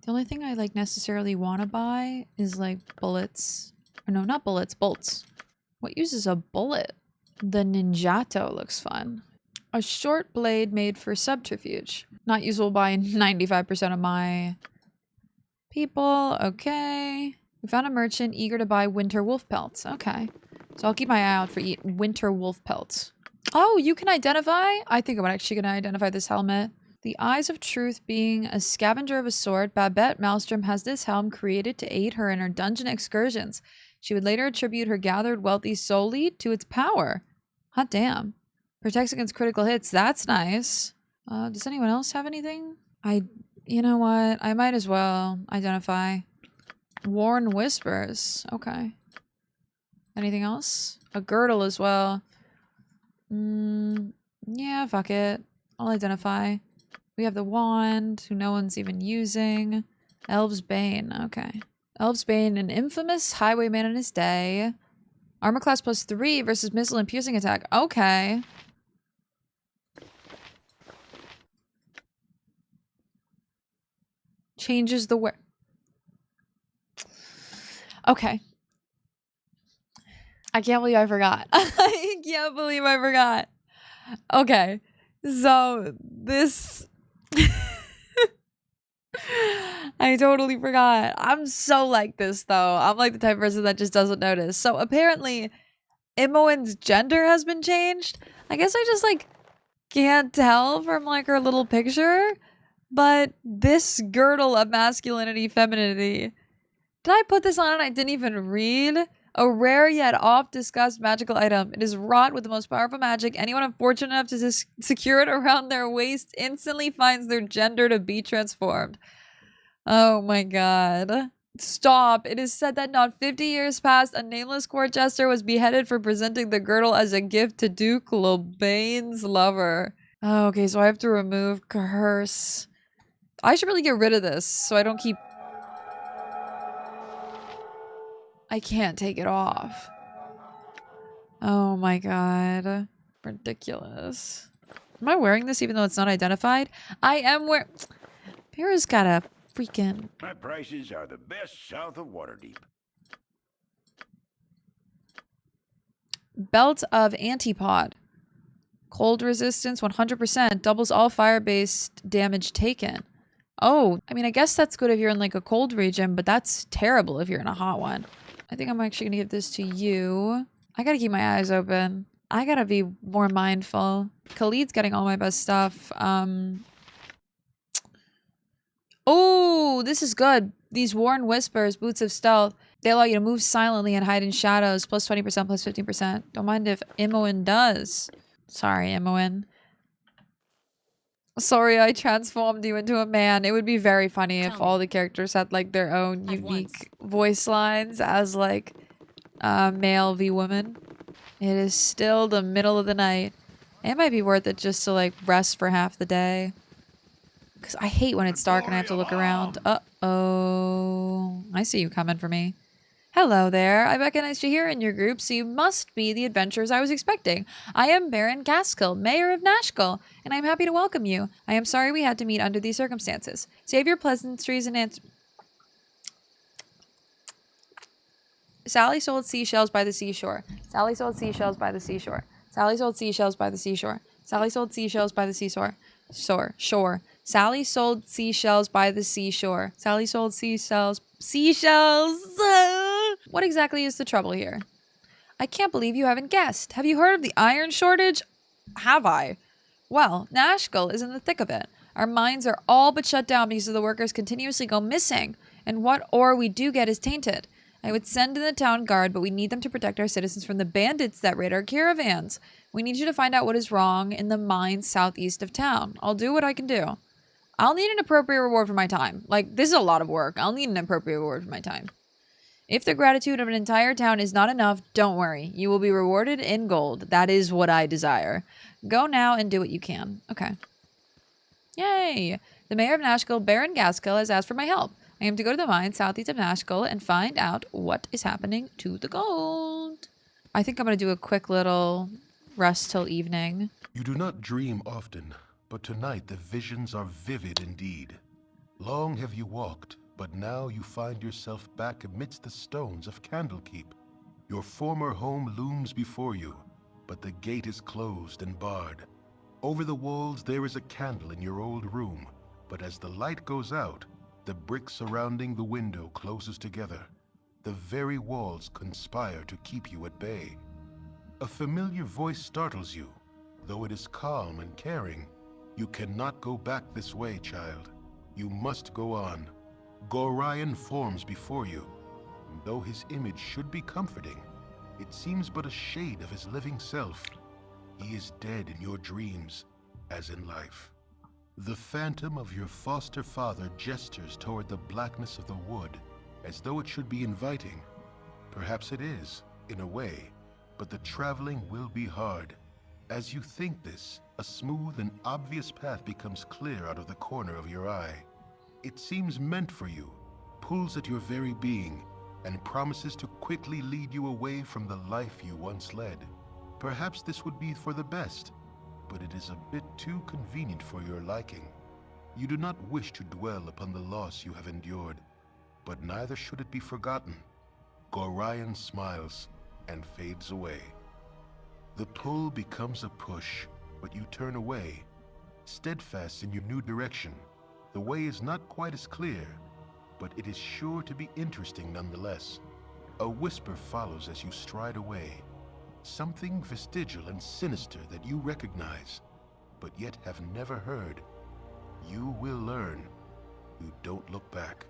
the only thing I like necessarily want to buy is like bullets. Or no, not bullets, bolts. What uses a bullet? The Ninjato looks fun. A short blade made for subterfuge. Not usable by 95% of my people. Okay. We found a merchant eager to buy winter wolf pelts. Okay. So I'll keep my eye out for winter wolf pelts. Oh, you can identify? I think I'm actually going to identify this helmet. The Eyes of Truth being a scavenger of a sword, Babette Maelstrom has this helm created to aid her in her dungeon excursions. She would later attribute her gathered wealthy solely to its power. Hot damn. Protects against critical hits. That's nice. Does anyone else have anything? You know what? I might as well identify. Worn Whispers. Okay. Anything else? A girdle as well. Yeah, fuck it. I'll identify. We have the wand, who no one's even using. Elves Bane. Okay. Elves Bane, an infamous highwayman in his day. Armor class +3 versus missile and piercing attack. Okay. Changes the wear. Okay. I can't believe I forgot. I can't believe I forgot. Okay. So this... I totally forgot. I'm so like this though. I'm like the type of person that just doesn't notice. So apparently Imoen's gender has been changed. I guess I just like can't tell from like her little picture. But this girdle of masculinity, femininity. Did I put this on and I didn't even read? A rare yet oft-discussed magical item. It is wrought with the most powerful magic. Anyone unfortunate enough to secure it around their waist instantly finds their gender to be transformed. Oh my god. Stop. It is said that not 50 years past, a nameless court jester was beheaded for presenting the girdle as a gift to Duke Lobane's lover. Oh, okay, so I have to remove curse. I should really get rid of this so I don't keep... I can't take it off. Oh my god. Ridiculous. Am I wearing this even though it's not identified? I am wearing... Vera's got a freaking... My prices are the best south of Waterdeep. Belt of Antipod. Cold resistance 100%. Doubles all fire-based damage taken. Oh, I mean, I guess that's good if you're in like a cold region, but that's terrible if you're in a hot one. I think I'm actually gonna give this to you. I gotta keep my eyes open. I gotta be more mindful. Khalid's getting all my best stuff. Oh, this is good. These Worn Whispers, Boots of Stealth, they allow you to move silently and hide in shadows. Plus 20%, plus 15%. Don't mind if Imoen does. Sorry, Imoen. Sorry, I transformed you into a man. It would be very funny if all the characters had like their own unique voice lines as like male v woman. It is still the middle of the night. It might be worth it just to like rest for half the day. Because I hate when it's dark and I have to look around. Uh-oh. I see you coming for me. Hello there. I recognized you here in your group, so you must be the adventurers I was expecting. I am Baron Gaskill, Mayor of Nashkel, and I'm happy to welcome you. I am sorry we had to meet under these circumstances. Save your pleasantries and answer... Sally sold seashells by the seashore. Sally sold seashells by the seashore. Sally sold seashells by the seashore. Sally sold seashells by the seashore. Shore. Sally sold seashells by the seashore. Sally sold seashells. Seashells! What exactly is the trouble here? I can't believe you haven't guessed. Have you heard of the iron shortage? Have I? Well, Nashkel is in the thick of it. Our mines are all but shut down because the workers continuously go missing, and what ore we do get is tainted. I would send in the town guard, but we need them to protect our citizens from the bandits that raid our caravans. We need you to find out what is wrong in the mines southeast of town. I'll do what I can do. I'll need an appropriate reward for my time. Like, this is a lot of work. I'll need an appropriate reward for my time. If the gratitude of an entire town is not enough, don't worry. You will be rewarded in gold. That is what I desire. Go now and do what you can. Okay. Yay! The mayor of Nashkel, Baron Gaskill, has asked for my help. I am to go to the mine southeast of Nashkel and find out what is happening to the gold. I think I'm going to do a quick little rest till evening. You do not dream often, but tonight the visions are vivid indeed. Long have you walked, but now you find yourself back amidst the stones of Candlekeep. Your former home looms before you, but the gate is closed and barred. Over the walls there is a candle in your old room, but as the light goes out, the brick surrounding the window closes together. The very walls conspire to keep you at bay. A familiar voice startles you, though it is calm and caring. You cannot go back this way, child. You must go on. Gorion forms before you, and though his image should be comforting, it seems but a shade of his living self. He is dead in your dreams, as in life. The phantom of your foster father gestures toward the blackness of the wood, as though it should be inviting. Perhaps it is, in a way, but the traveling will be hard. As you think this, a smooth and obvious path becomes clear out of the corner of your eye. It seems meant for you, pulls at your very being, and promises to quickly lead you away from the life you once led. Perhaps this would be for the best, but it is a bit too convenient for your liking. You do not wish to dwell upon the loss you have endured, but neither should it be forgotten. Gorion smiles and fades away. The pull becomes a push, but you turn away, steadfast in your new direction. The way is not quite as clear, but it is sure to be interesting nonetheless. A whisper follows as you stride away, something vestigial and sinister that you recognize, but yet have never heard. You will learn. You don't look back.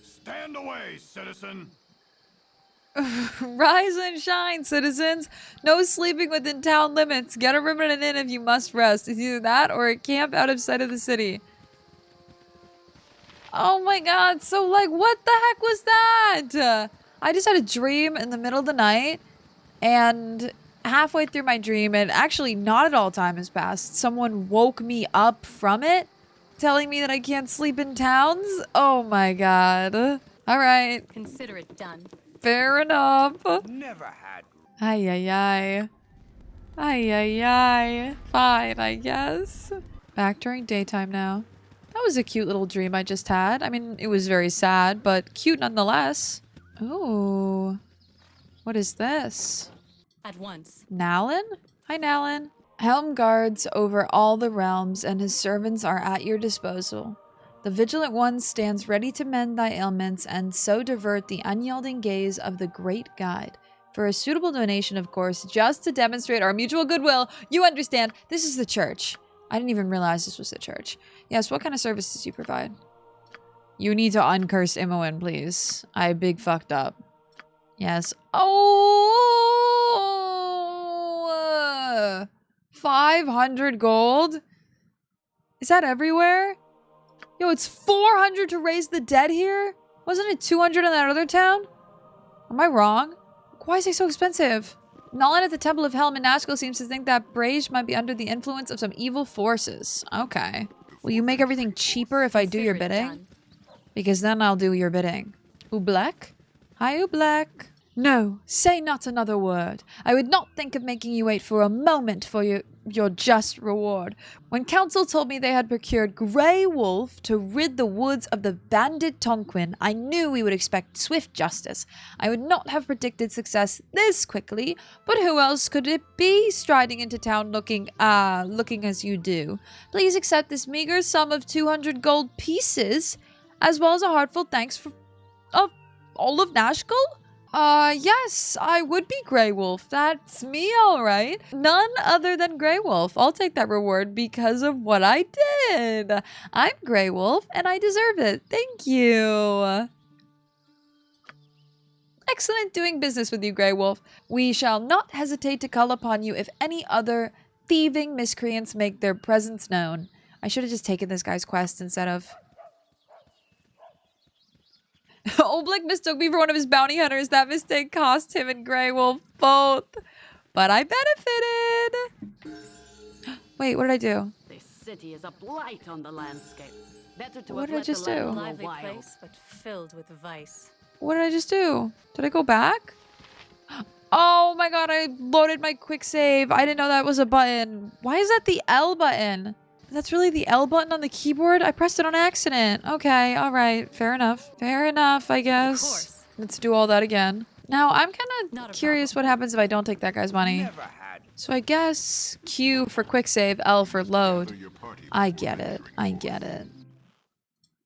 Stand away, citizen! Rise and shine, citizens. No sleeping within town limits. Get a room at an inn if you must rest. It's either that or a camp out of sight of the city. Oh my god, so like what the heck was that? I just had a dream in the middle of the night, and halfway through my dream, and actually not at all time has passed, someone woke me up from it, telling me that I can't sleep in towns. Oh my god. Alright. Consider it done. Fair enough. Never had. Ay, ay, ay. Ay, ay, ay. Fine, I guess. Back during daytime now. That was a cute little dream I just had. I mean, it was very sad, but cute nonetheless. Ooh. What is this? At once. Nalin? Hi, Nalin. Helm guards over all the realms, and his servants are at your disposal. The Vigilant One stands ready to mend thy ailments and so divert the unyielding gaze of the Great Guide. For a suitable donation, of course, just to demonstrate our mutual goodwill. You understand, this is the church. I didn't even realize this was the church. Yes, what kind of services do you provide? You need to uncurse Imoen, please. I big fucked up. Yes. Oh! 500 gold? Is that everywhere? Yo, it's 400 to raise the dead here? Wasn't it 200 in that other town? Am I wrong? Why is it so expensive? Nalin at the Temple of Helm in Nashkel seems to think that Brage might be under the influence of some evil forces. Okay. Will you make everything cheaper if I do your bidding? Because then I'll do your bidding. Ublek? Hi, Ublek. No, say not another word. I would not think of making you wait for a moment for your just reward. When council told me they had procured Grey Wolf to rid the woods of the bandit Tonquin, I knew we would expect swift justice. I would not have predicted success this quickly, but who else could it be striding into town looking as you do? Please accept this meager sum of 200 gold pieces, as well as a heartfelt thanks of all of Nashkel? Yes, I would be Grey Wolf. That's me, all right. None other than Grey Wolf. I'll take that reward because of what I did. I'm Grey Wolf, and I deserve it. Thank you. Excellent doing business with you, Grey Wolf. We shall not hesitate to call upon you if any other thieving miscreants make their presence known. I should have just taken this guy's quest instead of... Oblick mistook me for one of his bounty hunters. That mistake cost him and Grey Wolf both. But I benefited. Wait, what did I do? This city is a blight on the landscape. Better to What have did I let just the land do? grow Lively wild. place, but filled with vice. What did I just do? Did I go back? Oh my god, I loaded my quick save. I didn't know that was a button. Why is that the L button? That's really the L button on the keyboard? I pressed it on accident. Okay, alright. Fair enough. Fair enough, I guess. Of course. Let's do all that again. Now, I'm kind Not of a curious what happens if I don't take that guy's money. Never had. So I guess Q for quick save, L for load. Gather your party I before get it. entering I the get it.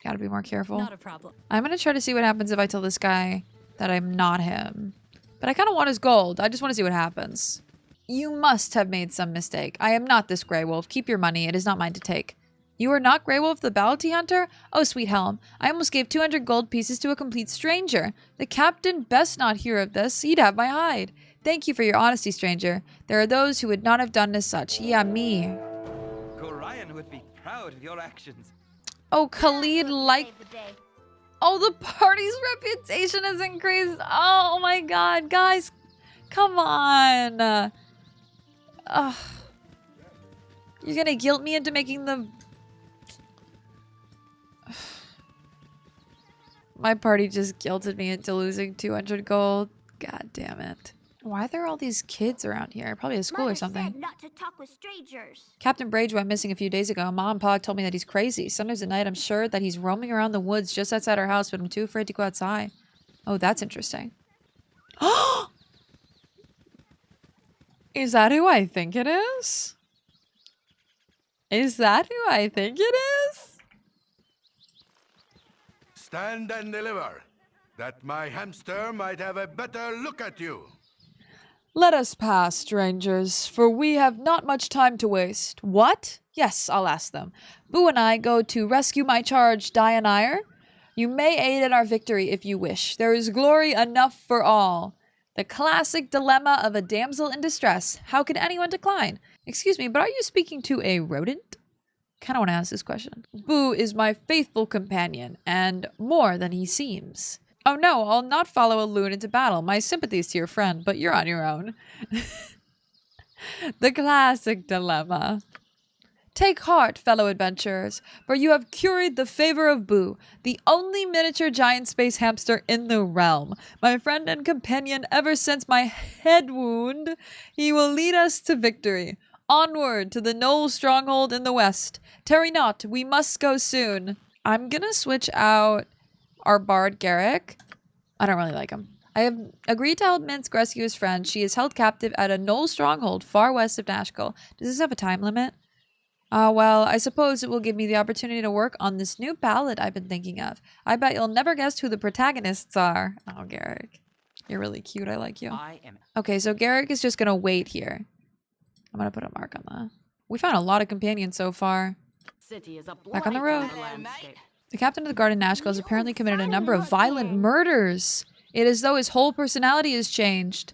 Gotta be more careful. Not a problem. I'm gonna try to see what happens if I tell this guy that I'm not him. But I kind of want his gold. I just want to see what happens. You must have made some mistake. I am not this Grey Wolf. Keep your money. It is not mine to take. You are not Grey Wolf the bounty hunter? Oh, sweet helm. I almost gave 200 gold pieces to a complete stranger. The captain best not hear of this. He'd have my hide. Thank you for your honesty, stranger. There are those who would not have done as such. Yeah, me. Gorion would be proud of your actions. Oh, Khalid like... Save the day. Oh, the party's reputation has increased. Oh my god, guys. Come on. You're gonna guilt me into making the... My party just guilted me into losing 200 gold. God damn it. Why are there all these kids around here? Probably a school or Mother something. said not to talk with strangers. Captain Brage went missing a few days ago. Mom and Pa told me that he's crazy. Sometimes at night I'm sure that he's roaming around the woods just outside our house, but I'm too afraid to go outside. Oh, that's interesting. Is that who I think it is? Is that who I think it is? Stand and deliver, that my hamster might have a better look at you. Let us pass, strangers, for we have not much time to waste. What? Yes, I'll ask them. Boo and I go to rescue my charge, Dianire. You may aid in our victory if you wish. There is glory enough for all. The classic dilemma of a damsel in distress. How can anyone decline? Excuse me, but are you speaking to a rodent? Kind of want to ask this question. Boo is my faithful companion, and more than he seems. Oh no, I'll not follow a loon into battle. My sympathies to your friend, but you're on your own. The classic dilemma. Take heart, fellow adventurers, for you have curried the favor of Boo, the only miniature giant space hamster in the realm. My friend and companion ever since my head wound. He will lead us to victory. Onward to the Knoll stronghold in the west. Tarry not, we must go soon. I'm gonna switch out our bard Garrick. I don't really like him. I have agreed to help Minsc rescue his friend. She is held captive at a Knoll stronghold far west of Nashkel. Does this have a time limit? Well, I suppose it will give me the opportunity to work on this new ballad I've been thinking of. I bet you'll never guess who the protagonists are. Oh, Garrick. You're really cute. I like you. Okay, so Garrick is just gonna wait here. I'm gonna put a mark on that. We found a lot of companions so far. City is a Back on the road. landscape. The captain of the guard in Nashkel has apparently committed a number of violent murders. It is as though his whole personality has changed.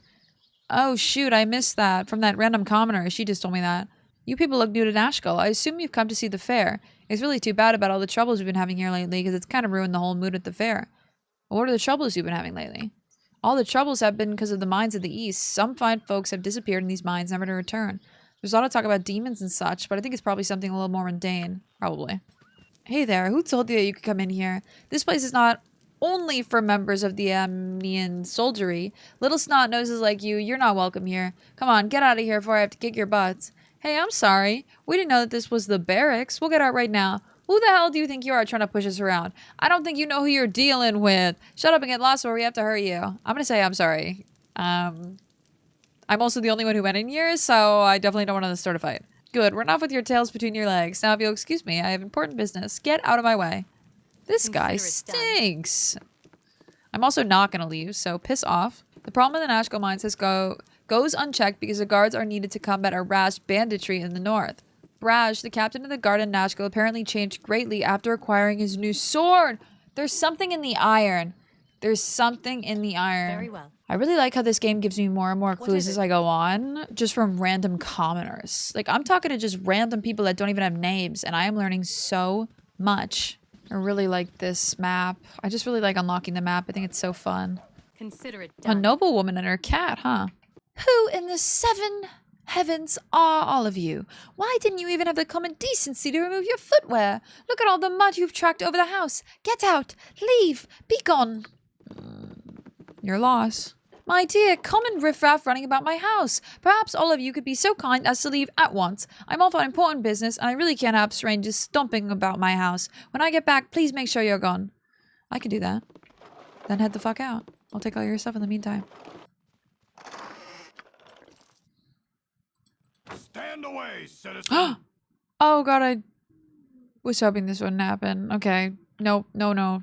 Oh shoot, I missed that from that random commoner. She just told me that. You people look new to Nashkel. I assume you've come to see the fair. It's really too bad about all the troubles we've been having here lately, because it's kind of ruined the whole mood at the fair. What are the troubles you've been having lately? All the troubles have been because of the mines of the east. Some fine folks have disappeared in these mines, never to return. There's a lot of talk about demons and such, but I think it's probably something a little more mundane. Probably. Hey there, who told you that you could come in here? This place is not only for members of the Amnian soldiery. Little snot noses like you, you're not welcome here. Come on, get out of here before I have to kick your butts. Hey, I'm sorry. We didn't know that this was the barracks. We'll get out right now. Who the hell do you think you are trying to push us around? I don't think you know who you're dealing with. Shut up and get lost or we have to hurt you. I'm gonna say I'm sorry. I'm also the only one who went in here, so I definitely don't want to start a fight. Good, run off with your tails between your legs. Now, if you'll excuse me, I have important business. Get out of my way. This guy Consider it done. stinks. I'm also not going to leave, so piss off. The problem in the Nashkel mines goes unchecked because the guards are needed to combat a rash banditry in the north. Braj, the captain of the guard in Nashkel, apparently changed greatly after acquiring his new sword. There's something in the iron. There's something in the iron. Very well. I really like how this game gives me more and more clues as I go on, just from random commoners. Like, I'm talking to just random people that don't even have names, and I am learning so much. I really like this map. I just really like unlocking the map. I think it's so fun. Consider it A done. noblewoman and her cat, huh? Who in the 7 heavens are all of you? Why didn't you even have the common decency to remove your footwear? Look at all the mud you've tracked over the house. Get out! Leave! Be gone! Your loss. My dear, common riffraff running about my house. Perhaps all of you could be so kind as to leave at once. I'm off on important business, and I really can't have strangers stomping about my house. When I get back, please make sure you're gone. I can do that. Then head the fuck out. I'll take all your stuff in the meantime. Stand away, citizen. Oh god, I was hoping this wouldn't happen. Okay. Nope. No.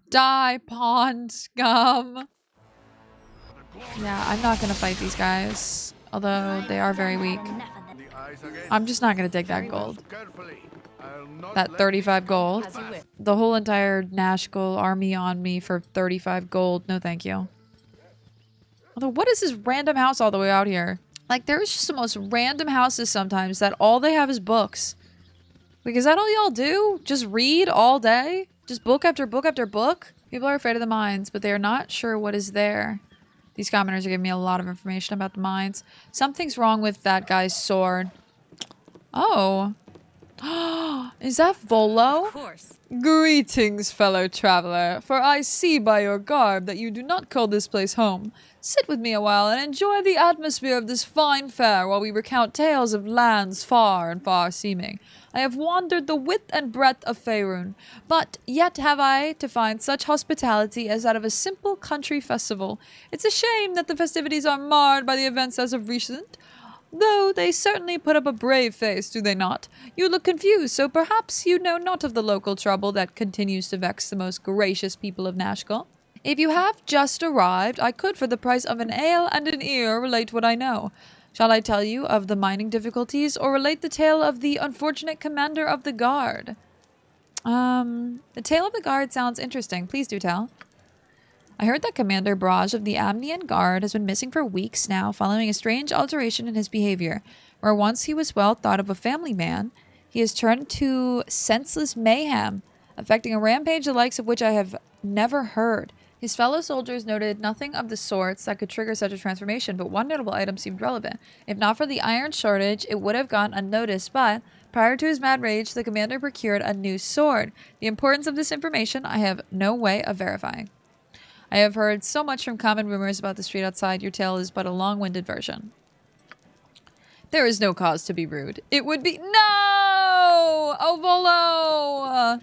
Die, pawn scum. Yeah, I'm not gonna fight these guys. Although they are very weak. I'm just not gonna take that gold. That 35 gold. As you wish. The whole entire Nashkel army on me for 35 gold. No thank you. Although, what is this random house all the way out here? Like, there's just the most random houses sometimes that all they have is books. Like, is that all y'all do? Just read all day? Just book after book after book? People are afraid of the mines, but they are not sure what is there. These commoners are giving me a lot of information about the mines. Something's wrong with that guy's sword. Oh. Is that Volo? Of course. Greetings, fellow traveler, for I see by your garb that you do not call this place home. Sit with me a while and enjoy the atmosphere of this fine fair while we recount tales of lands far and far seeming. I have wandered the width and breadth of Faerun, but yet have I to find such hospitality as that of a simple country festival. It's a shame that the festivities are marred by the events as of recent, though they certainly put up a brave face, do they not? You look confused, so perhaps you know not of the local trouble that continues to vex the most gracious people of Nashkel. If you have just arrived, I could, for the price of an ale and an ear, relate what I know. Shall I tell you of the mining difficulties, or relate the tale of the unfortunate commander of the guard? The tale of the guard sounds interesting. Please do tell. I heard that Commander Braj of the Amnian Guard has been missing for weeks now, following a strange alteration in his behavior. Where once he was well thought of a family man, he has turned to senseless mayhem, affecting a rampage the likes of which I have never heard. His fellow soldiers noted nothing of the sorts that could trigger such a transformation, but one notable item seemed relevant. If not for the iron shortage, it would have gone unnoticed, but prior to his mad rage, the commander procured a new sword. The importance of this information I have no way of verifying. I have heard so much from common rumors about the street outside. Your tale is but a long-winded version. There is no cause to be rude. It would be— No! Oh, Volo!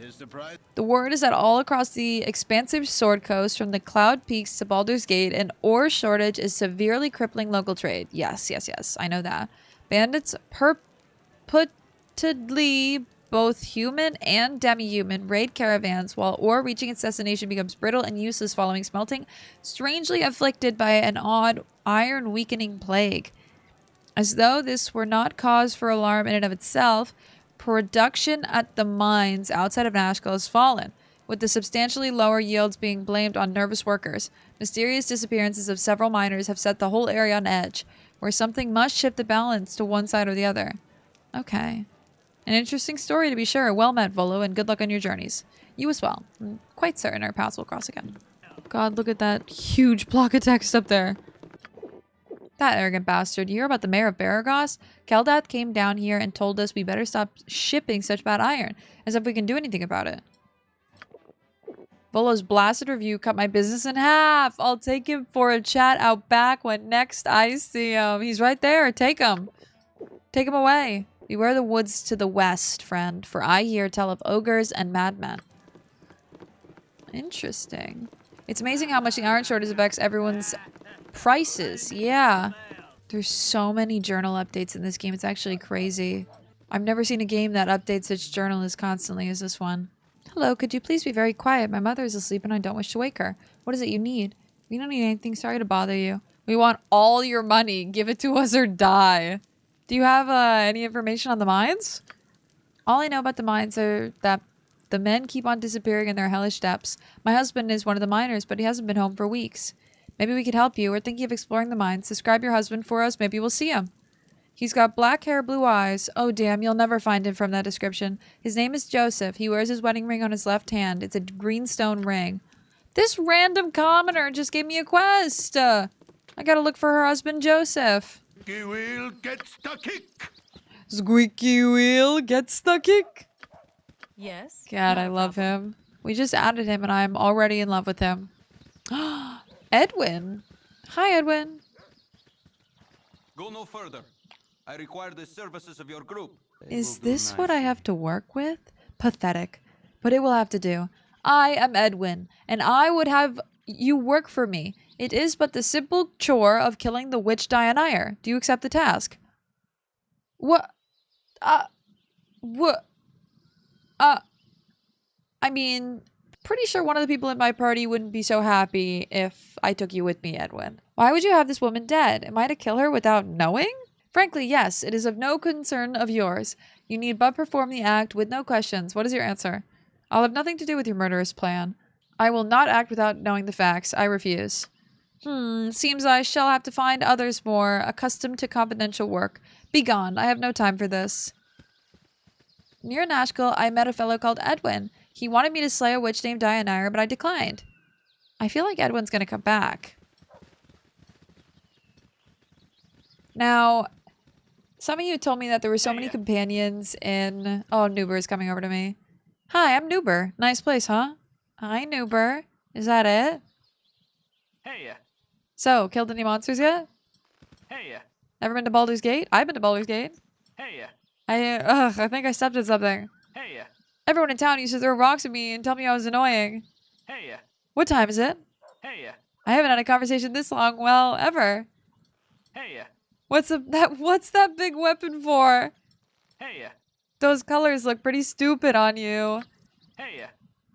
The word is that all across the expansive Sword Coast, from the Cloud Peaks to Baldur's Gate, an ore shortage is severely crippling local trade. Yes. I know that. Bandits purportedly both human and demi-human raid caravans, while ore reaching its destination becomes brittle and useless following smelting, strangely afflicted by an odd iron-weakening plague. As though this were not cause for alarm in and of itself, production at the mines outside of Nashkel has fallen, with the substantially lower yields being blamed on nervous workers. Mysterious disappearances of several miners have set the whole area on edge, where something must shift the balance to one side or the other. Okay. An interesting story to be sure. Well met, Volo, and good luck on your journeys. You as well. I'm quite certain our paths will cross again. God, look at that huge block of text up there. That arrogant bastard. You hear about the mayor of Baragos? Keldath came down here and told us we better stop shipping such bad iron, as if we can do anything about it. Volo's blasted review cut my business in half. I'll take him for a chat out back when next I see him. He's right there. Take him. Take him away. Beware the woods to the west, friend, for I hear tell of ogres and madmen. Interesting. It's amazing how much the iron shortage affects everyone's prices. Yeah. There's so many journal updates in this game. It's actually crazy. I've never seen a game that updates its journal as constantly as this one. Hello, could you please be very quiet? My mother is asleep and I don't wish to wake her. What is it you need? We don't need anything. Sorry to bother you. We want all your money. Give it to us or die. Do you have any information on the mines? All I know about the mines are that the men keep on disappearing in their hellish depths. My husband is one of the miners, but he hasn't been home for weeks. Maybe we could help you. We're thinking of exploring the mines. Describe your husband for us. Maybe we'll see him. He's got black hair, blue eyes. Oh, damn, you'll never find him from that description. His name is Joseph. He wears his wedding ring on his left hand. It's a green stone ring. This random commoner just gave me a quest. I gotta look for her husband, Joseph. Squeaky wheel gets the kick. Squeaky wheel gets the kick. Yes? God, I love him. We just added him and I'm already in love with him. Edwin. Hi, Edwin. Go no further. I require the services of your group. Is this what I have to work with? Pathetic. But it will have to do. I am Edwin, and I would have you work for me. It is but the simple chore of killing the witch Dioneir. Do you accept the task? What? What? I mean, pretty sure one of the people in my party wouldn't be so happy if I took you with me, Edwin. Why would you have this woman dead? Am I to kill her without knowing? Frankly, yes. It is of no concern of yours. You need but perform the act with no questions. What is your answer? I'll have nothing to do with your murderous plan. I will not act without knowing the facts. I refuse. Seems I shall have to find others more accustomed to confidential work. Begone. I have no time for this. Near Nashkel, I met a fellow called Edwin. He wanted me to slay a witch named Dioneir, but I declined. I feel like Edwin's gonna come back. Now, some of you told me that there were so many companions in... Oh, Nuber is coming over to me. Hi, I'm Nuber. Nice place, huh? Hi, Nuber. Is that it? Hey. So, killed any monsters yet? Hey. Never been to Baldur's Gate? I've been to Baldur's Gate. Hey. I think I stepped in something. Hey. Everyone in town used to throw rocks at me and tell me I was annoying. Hey. What time is it? Hey. I haven't had a conversation this long, well, ever. Hey. What's that big weapon for? Hey. Those colors look pretty stupid on you. Hey.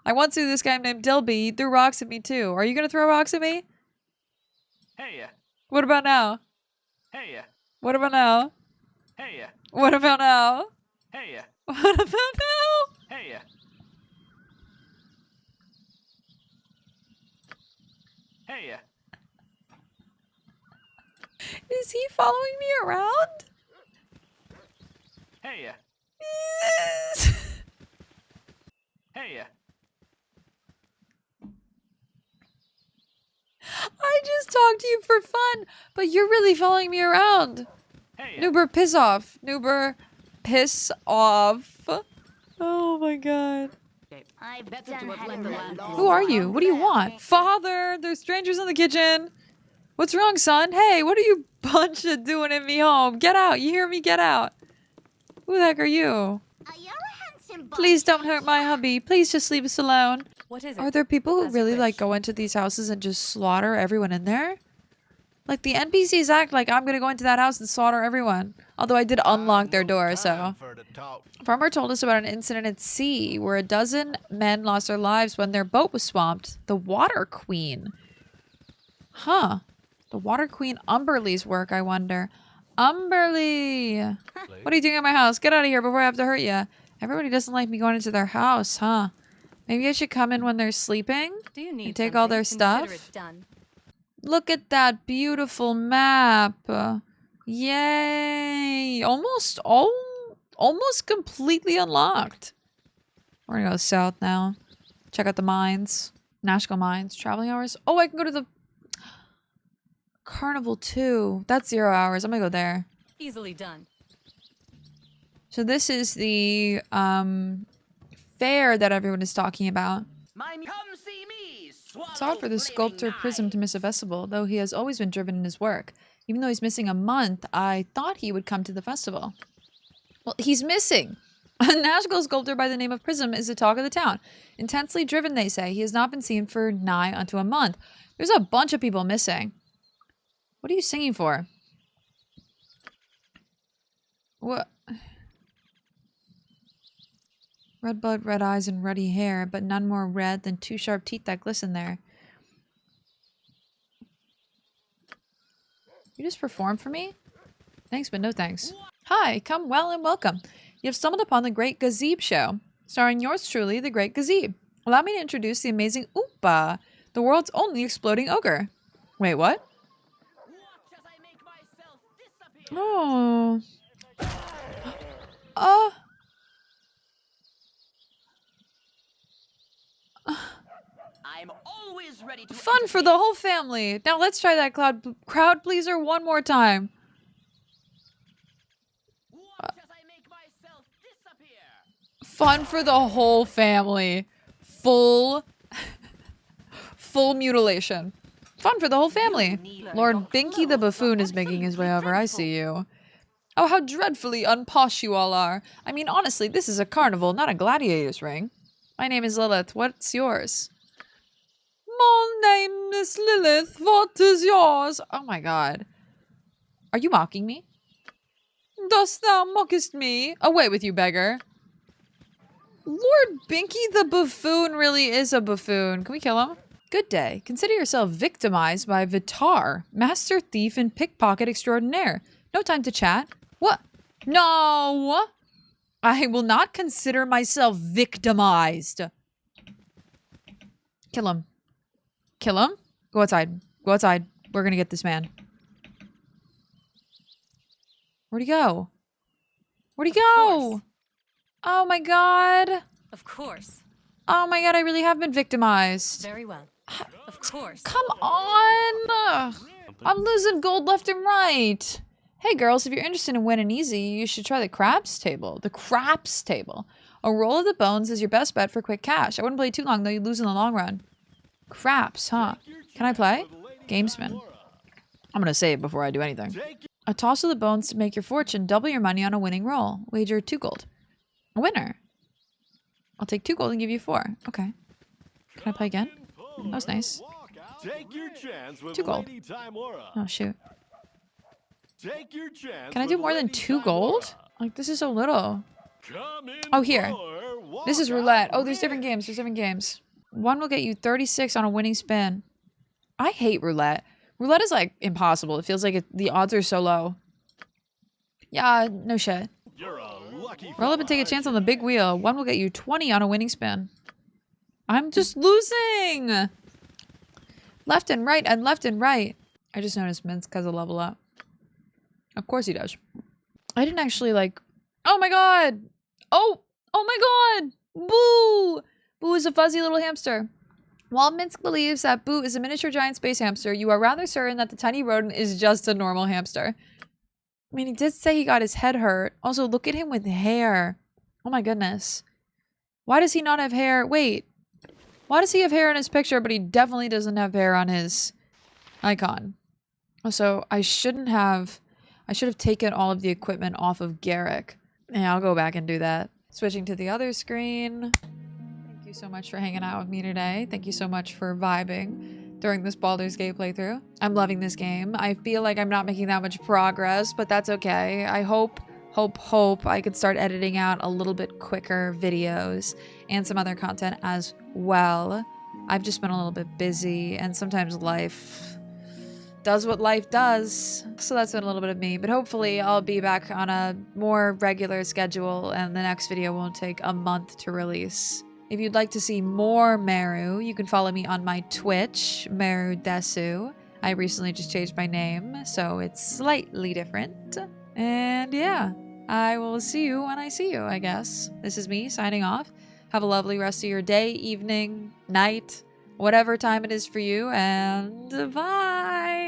I once knew this guy named Dilby. He threw rocks at me too. Are you gonna throw rocks at me? Hey. What about now? Hey. What about now? Hey. What about now? Hey. What about now? Hey. Hey. Is he following me around? Hey. Hey. I just talked to you for fun, but you're really following me around. Hey. Nuber, piss off. Nuber, piss off. Oh my god. I've Better done to have had let the enough. land Who are you? What do you want? Father, there's strangers in the kitchen. What's wrong, son? Hey, what are you bunch of doing in me home? Get out. You hear me? Get out. Who the heck are you? You're a handsome boy. Please don't hurt my hubby. Please just leave us alone. What is it? Are there people who As you really like wish. go into these houses and just slaughter everyone in there? Like the NPCs act like I'm gonna go into that house and slaughter everyone. Although I did unlock their door, so. Farmer told us about an incident at sea where a dozen men lost their lives when their boat was swamped. The Water Queen. Huh. The Water Queen Umberly's work, I wonder. Umberly! What are you doing at my house? Get out of here before I have to hurt you. Everybody doesn't like me going into their house, huh? Maybe I should come in when they're sleeping? Do you need and take all their something? stuff? Consider it done. Look at that beautiful map. Yay. Almost completely unlocked. We're gonna go south now. Check out the mines. Nashkel mines. Traveling hours. Oh, I can go to the Carnival too. That's 0 hours. I'm gonna go there. Easily done. So this is the fair that everyone is talking about. Come see me, It's odd for the sculptor Prism to miss a festival, though he has always been driven in his work. Even though he's missing a month, I thought he would come to the festival. Well, he's missing. A Nashkel sculptor by the name of Prism is the talk of the town. Intensely driven, they say. He has not been seen for nigh unto a month. There's a bunch of people missing. What are you singing for? What Red blood, red eyes, and ruddy hair, but none more red than 2 sharp teeth that glisten there. You just performed for me? Thanks, but no thanks. Hi, come well and welcome. You have stumbled upon the Great Gazebe Show, starring yours truly, the Great Gazebe. Allow me to introduce the amazing Oompa, the world's only exploding ogre. Wait, what? Oh. I'm always ready to Fun for the whole family. Now let's try that crowd pleaser one more time. Fun for the whole family. Full mutilation. Fun for the whole family. Lord Binky the buffoon is making his way over. I see you. Oh, how dreadfully unposh you all are. I mean, honestly, this is a carnival, not a gladiator's ring. My name is Lilith. What's yours? My name is Lilith. What is yours? Oh my god. Are you mocking me? Dost thou mockest me? Away with you, beggar. Lord Binky the buffoon really is a buffoon. Can we kill him? Good day. Consider yourself victimized by Vitar, master thief and pickpocket extraordinaire. No time to chat. What? No! I will not consider myself victimized. Kill him. Kill him? Go outside. Go outside. We're gonna get this man. Where'd he go? Where'd he go? Oh my god. Of course. Oh my god, I really have been victimized. Very well. Of course. Come on! I'm losing gold left and right. Hey girls, if you're interested in winning easy, you should try the craps table. The craps table. A roll of the bones is your best bet for quick cash. I wouldn't play too long though, you'd lose in the long run. Craps, huh? Can I play? Gamesman. I'm gonna save before I do anything. A toss of the bones to make your fortune. Double your money on a winning roll. Wager 2 gold. A winner. I'll take 2 gold and give you 4. Okay. Can I play again? That was nice. 2 gold. Oh, shoot. Can I do more than 2 gold? Like, this is so little. Oh, here. This is roulette. Oh, there's different games. There's different games. One will get you 36 on a winning spin. I hate roulette. Roulette is, like, impossible. It feels like the odds are so low. Yeah, no shit. Roll up and take a chance on the big wheel. One will get you 20 on a winning spin. I'm just losing! Left and right and left and right. I just noticed Minsc has a level up. Of course he does. I didn't actually like... Oh my god! Oh! Oh my god! Boo! Boo is a fuzzy little hamster. While Minsc believes that Boo is a miniature giant space hamster, you are rather certain that the tiny rodent is just a normal hamster. I mean, he did say he got his head hurt. Also, look at him with hair. Oh my goodness. Why does he not have hair? Wait. Why does he have hair in his picture, but he definitely doesn't have hair on his icon? Also, I should have taken all of the equipment off of Garrick. Yeah, I'll go back and do that. Switching to the other screen. Thank you so much for hanging out with me today. Thank you so much for vibing during this Baldur's Gate playthrough. I'm loving this game. I feel like I'm not making that much progress, but that's okay. I hope I could start editing out a little bit quicker videos and some other content as well. I've just been a little bit busy, and sometimes life does what life does. So that's been a little bit of me, but hopefully I'll be back on a more regular schedule and the next video won't take a month to release. If you'd like to see more Meru, you can follow me on my Twitch, Meru Desu. I recently just changed my name, so it's slightly different. And yeah, I will see you when I see you, I guess. This is me signing off. Have a lovely rest of your day, evening, night, whatever time it is for you, and bye!